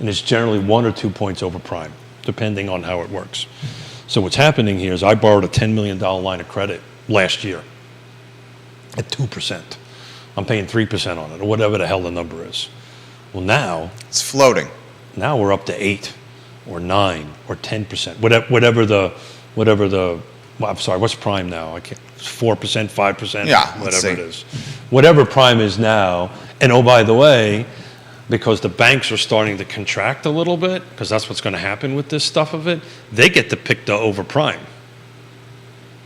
And it's generally 1 or 2 points over prime, depending on how it works. So what's happening here is I borrowed a $10 million line of credit last year at 2%. I'm paying 3% on it, or whatever the hell the number is. Well, now It's floating. we're up to 8 or 9 or 10%, whatever the. Well, I'm sorry, what's prime now? I can't. 4%, 5%, Yeah, let's whatever see. it is. Whatever prime is now, and oh, by the way, because the banks are starting to contract a little bit, because that's what's going to happen with this stuff of it, they get to pick the over prime.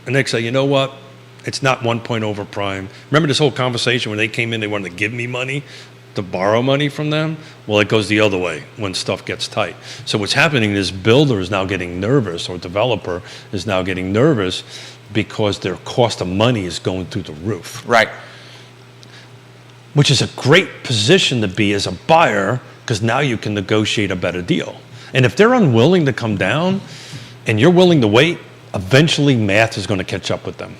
And they say, you know what? It's not 1 point over prime. Remember this whole conversation when they came in, they wanted to give me money to borrow money from them? Well, it goes the other way when stuff gets tight. So what's happening is builder is now getting nervous, or developer is now getting nervous because their cost of money is going through the roof, Right. which is a great position to be as a buyer, because now you can negotiate a better deal. And if they're unwilling to come down and you're willing to wait, eventually math is going to catch up with them.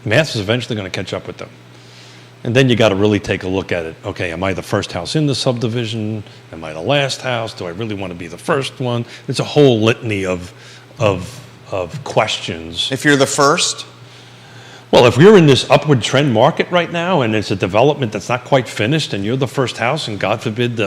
Math is eventually going to catch up with them. And then you got to really take a look at it. Okay, am I the first house in the subdivision? Am I the last house? Do I really want to be the first one? It's a whole litany of questions. If you're the first, Well, if we're in this upward trend market right now, and it's a development that's not quite finished, and you're the first house, and God forbid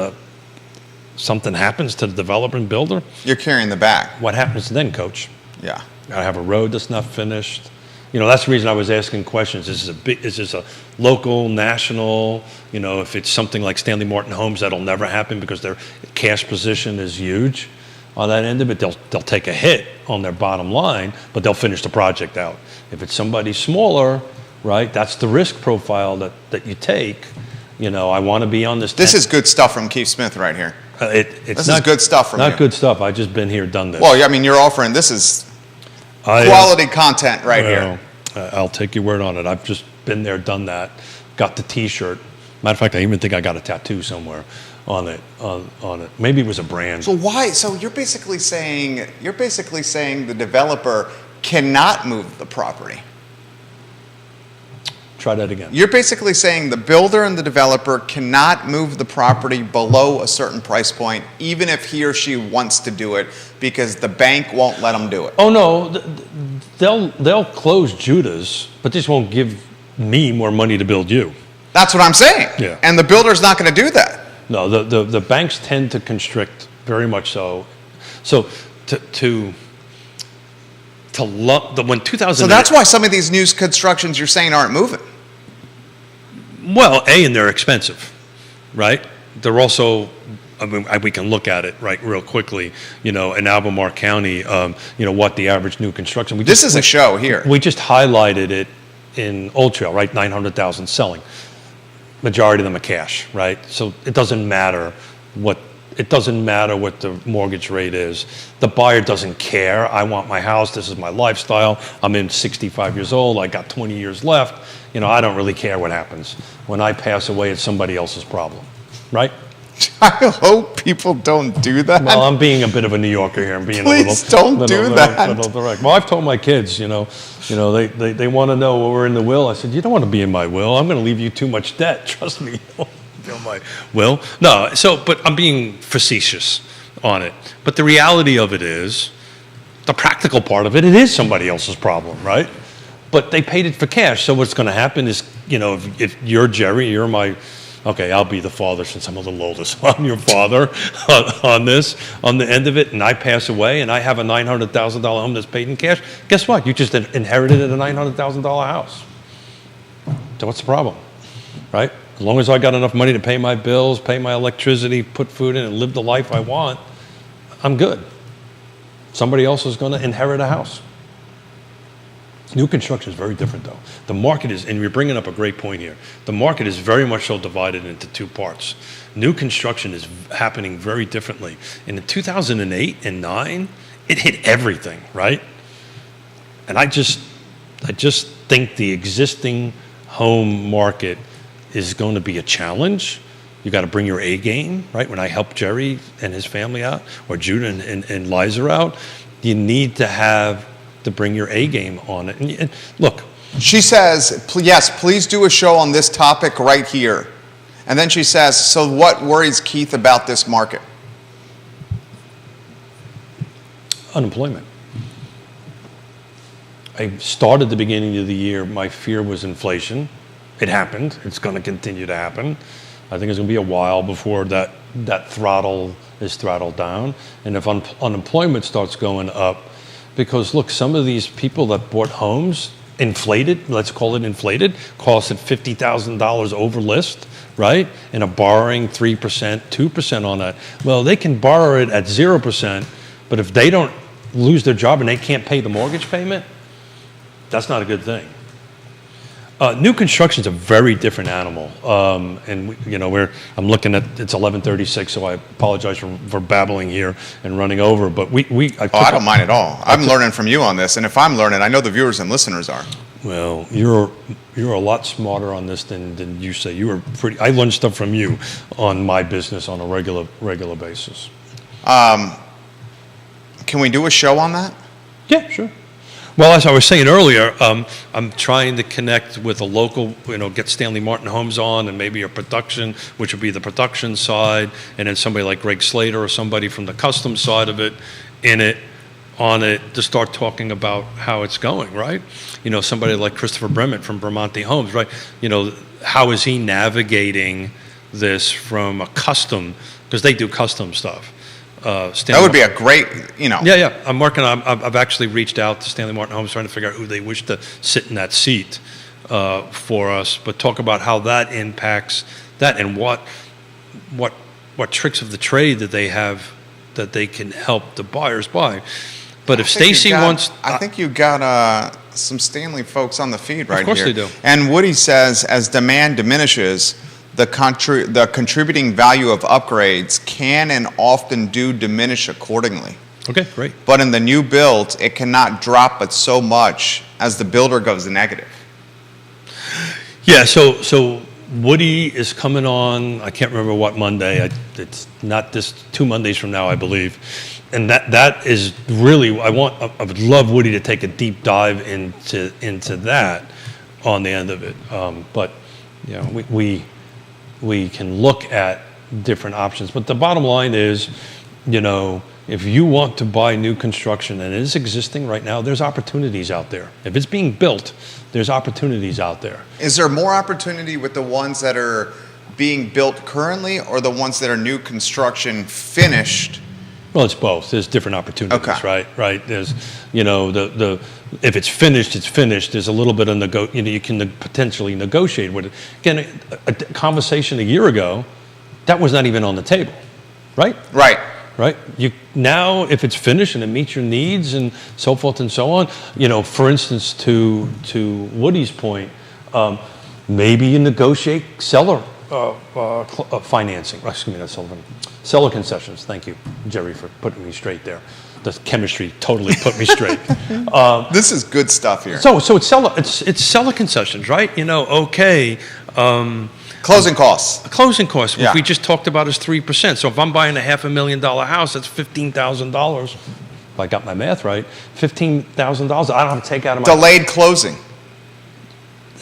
something happens to the developer and builder, you're carrying the bag. what happens then, Coach? Yeah. I have a road that's not finished. You know, that's the reason I was asking questions. Is this a local, national? You know, if it's something like Stanley Martin Homes, that'll never happen because their cash position is huge on that end of it. They'll take a hit on their bottom line, but they'll finish the project out. If it's somebody smaller, right, that's the risk profile that you take. You know, I want to be on this. This is good stuff from Keith Smith right here. It's This not is good stuff from Not you. good stuff. I just been here, done this. Well, I mean, you're offering, this is quality content right here. I'll take your word on it. I've just been there, done that. Got the T-shirt. Matter of fact, I even think I got a tattoo somewhere on it. On it. Maybe it was a brand. So why? So you're basically saying the developer cannot move the property. Try that again. You're basically saying the builder and the developer cannot move the property below a certain price point, even if he or she wants to do it, because the bank won't let them do it. Oh no, they'll close Judah's, but this won't give me more money to build you. That's what I'm saying. Yeah. And the builder's not going to do that. No, the banks tend to constrict very much so. So when 2000. So that's why some of these new constructions you're saying aren't moving. Well, and they're expensive, right? They're also, I mean, we can look at it right real quickly. You know, in Albemarle County, you know what the average new construction. This is a show here. We just highlighted it in Old Trail, right? 900,000 selling. Majority of them are cash, right? So it doesn't matter what the mortgage rate is. The buyer doesn't care. I want my house. This is my lifestyle. I'm in 65 years old. I got 20 years left. You know, I don't really care what happens. When I pass away, it's somebody else's problem, right? I hope people don't do that. Well, I'm being a bit of a New Yorker here. I'm being Please a little, don't do that. Little direct. Well, I've told my kids, you know, they want to know what we're in the will. I said, you don't want to be in my will. I'm going to leave you too much debt. Trust me. You don't want to be in my will. No. So, but I'm being facetious on it. But the reality of it is, the practical part of it, it is somebody else's problem, right? But they paid it for cash. So what's going to happen is, you know, if you're Jerry, you're my. Okay, I'll be the father since I'm a little older. So I'm your father on the end of it, and I pass away, and I have a $900,000 home that's paid in cash. Guess what? You just inherited a $900,000 house. So what's the problem, right? As long as I got enough money to pay my bills, pay my electricity, put food in, and live the life I want, I'm good. Somebody else is going to inherit a house. New construction is very different, though. The market is, and you're bringing up a great point here, the market is very much so divided into two parts. New construction is happening very differently. In 2008 and 9, it hit everything, right? And I just think the existing home market is going to be a challenge. You got to bring your A game, right? When I help Jerry and his family out, or Judah and Liza out, you need to bring your A game on it. And look. She says, yes, please do a show on this topic right here. And then she says, so what worries Keith about this market? Unemployment. I started the beginning of the year, my fear was inflation. It happened. It's going to continue to happen. I think it's going to be a while before that throttle is throttled down. And if unemployment starts going up, because look, some of these people that bought homes inflated, let's call it inflated, costed $50,000 over list, right? And are borrowing 3%, 2% on that. Well, they can borrow it at 0%, but if they don't lose their job and they can't pay the mortgage payment, that's not a good thing. New construction is a very different animal, and I'm looking at it's 11:36, so I apologize for babbling here and running over. But I don't mind at all. I'm learning from you on this, and if I'm learning, I know the viewers and listeners are. Well, you're a lot smarter on this than you say. I learn stuff from you on my business on a regular basis. Can we do a show on that? Yeah, sure. Well, as I was saying earlier, I'm trying to connect with a local, get Stanley Martin Homes on, and maybe a production, which would be the production side, and then somebody like Greg Slater or somebody from the custom side of it, on it, to start talking about how it's going, right? Somebody like Christopher Brement from Bramante Homes, right? How is he navigating this from a custom, because they do custom stuff. That would be a great, Yeah. I'm working on. I've actually reached out to Stanley Martin Homes, trying to figure out who they wish to sit in that seat for us. But talk about how that impacts that, and what tricks of the trade that they have that they can help the buyers buy. But if Stacy wants, I think you got some Stanley folks on the feed right here. Of course they do. And Woody says, as demand diminishes, the contributing value of upgrades can and often do diminish accordingly. Okay, great. But in the new build, it cannot drop but so much as the builder goes negative. Yeah, so Woody is coming on, I can't remember what Monday. It's not this, 2 Mondays from now, I believe. And that is really, I would love Woody to take a deep dive into that on the end of it. But we can look at different options. But the bottom line is, if you want to buy new construction and it is existing right now, there's opportunities out there. If it's being built, there's opportunities out there. Is there more opportunity with the ones that are being built currently, or the ones that are new construction finished? Well, it's both. There's different opportunities, okay. Right? There's, if it's finished, it's finished. There's a little bit of you can potentially negotiate with it. Again, a conversation a year ago, that was not even on the table, right? Right. Now, if it's finished and it meets your needs and so forth and so on, for instance, to Woody's point, maybe you negotiate seller financing. Excuse me, not seller concessions. Thank you, Jerry, for putting me straight there. The chemistry totally put me straight. This is good stuff here. So it's seller concessions, right? Okay. Closing costs. Closing costs, which yeah. we just talked about, is 3%. So if I'm buying a $500,000 house, that's $15,000. If I got my math right, $15,000. I don't have to take out of my delayed closing.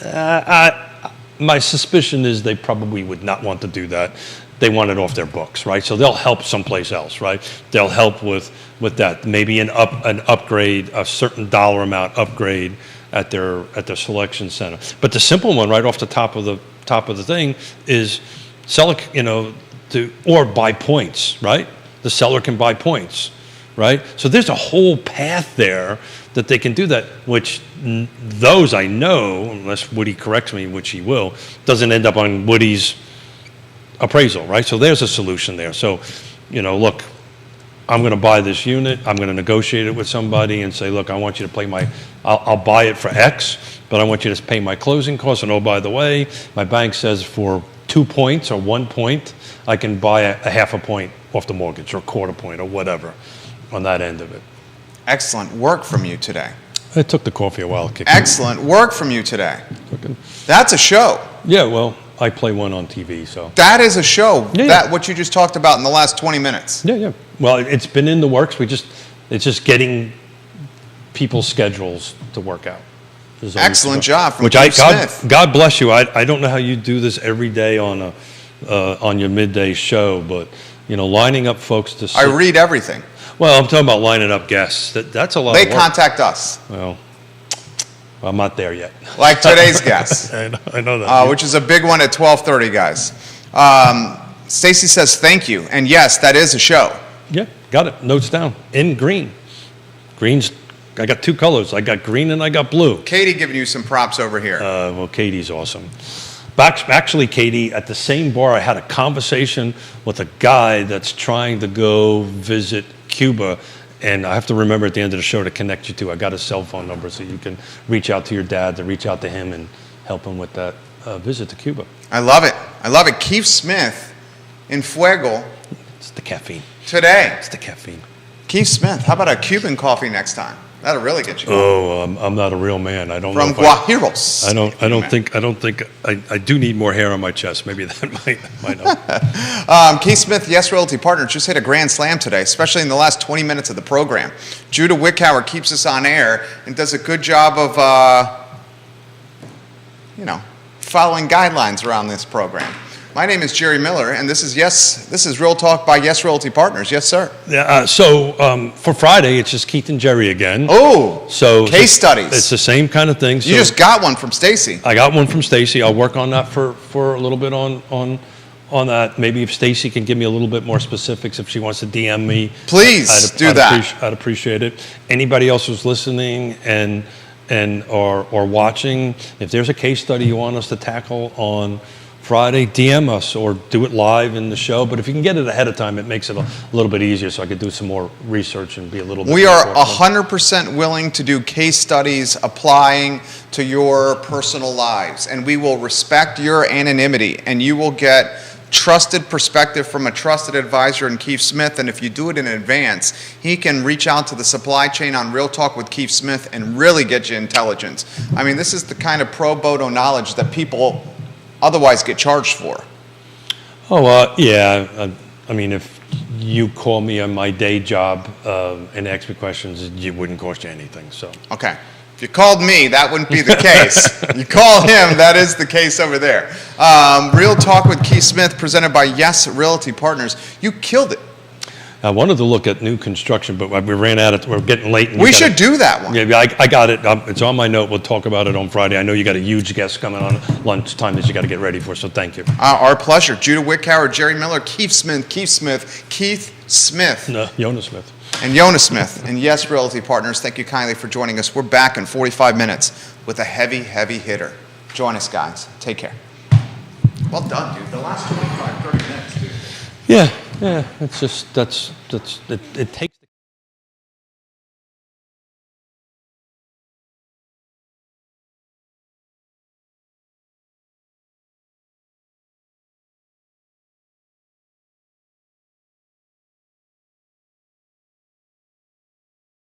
My suspicion is they probably would not want to do that. They want it off their books, right? So they'll help someplace else, right? They'll help with that. Maybe an upgrade, a certain dollar amount upgrade at their selection center. But the simple one, right off the top of the thing, is seller, or buy points, right? The seller can buy points, right? So there's a whole path there that they can do that, which those I know, unless Woody corrects me, which he will, doesn't end up on Woody's appraisal, right? So there's a solution there. So, look, I'm going to buy this unit. I'm going to negotiate it with somebody and say, look, I want you to pay I'll buy it for X, but I want you to pay my closing costs. And oh, by the way, my bank says for 2 points or 1 point, I can buy a half a point off the mortgage, or a quarter point, or whatever on that end of it. Excellent work from you today. It took the coffee a while to kick in. Excellent work from you today. That's a show. Yeah, well, I play one on TV, so. That is a show. Yeah. What you just talked about in the last 20 minutes. Yeah. Well, it's been in the works. It's just getting people's schedules to work out. Excellent job from Keith Smith. God bless you. I don't know how you do this every day on your midday show, but lining up folks to sit. I read everything. Well, I'm talking about lining up guests. That's a lot of work. They contact us. Well, I'm not there yet. like today's guest, I know that. which is a big one at 12:30, guys. Stacy says thank you, and yes, that is a show. Yeah, got it. Notes down. In green. Green's, I got two colors. I got green and I got blue. Katie giving you some props over here. Well, Katie's awesome. Actually, Katie, at the same bar, I had a conversation with a guy that's trying to go visit Cuba, and I have to remember at the end of the show to connect you to. I got his cell phone number so you can reach out to your dad, to reach out to him and help him with that visit to Cuba. I love it. I love it. Keith Smith in Fuego It's the caffeine. today. It's the caffeine. Keith Smith, how about a Cuban coffee next time? That'll really get you going. Oh, I'm not a real man. I don't From know. If Guajiros. I don't think I do need more hair on my chest. Maybe that might help. Keith Smith, Yes Realty Partners, just hit a grand slam today, especially in the last 20 minutes of the program. Judah Wickhauer keeps us on air and does a good job of, following guidelines around this program. My name is Jerry Miller, and this is Real Talk by Yes Realty Partners. Yes, sir. Yeah. So for Friday, it's just Keith and Jerry again. Oh, So case studies. It's the same kind of thing. You just got one from Stacy. I got one from Stacy. I'll work on that for a little bit on that. Maybe if Stacy can give me a little bit more specifics, if she wants to DM me, Please do that. I'd appreciate it. Anybody else who's listening and or watching, if there's a case study you want us to tackle on Friday, DM us or do it live in the show. But if you can get it ahead of time, it makes it a little bit easier so I could do some more research and be a little bit We more are thoughtful. 100% willing to do case studies applying to your personal lives, and we will respect your anonymity, and you will get trusted perspective from a trusted advisor in Keith Smith. And if you do it in advance, he can reach out to the supply chain on Real Talk with Keith Smith and really get you intelligence. I mean, this is the kind of pro bono knowledge that people otherwise get charged for. Oh, yeah. I mean, if you call me on my day job and ask me questions, it wouldn't cost you anything. So Okay. If you called me, that wouldn't be the case. You call him, that is the case over there. Real Talk with Keith Smith, presented by Yes Realty Partners. You killed it. I wanted to look at new construction, but we ran out of. We're getting late. And We should do that one. Yeah, I got it. It's on my note. We'll talk about it on Friday. I know you got a huge guest coming on lunchtime that you got to get ready for. So thank you. Our pleasure. Judah Wickhauer, Jerry Miller, Keith Smith, No, Jonas Smith. and Jonas Smith. And Yes Realty Partners, thank you kindly for joining us. We're back in 45 minutes with a heavy, heavy hitter. Join us, guys. Take care. Well done, dude. The last 25, 30 minutes, dude. Yeah. It's just it takes.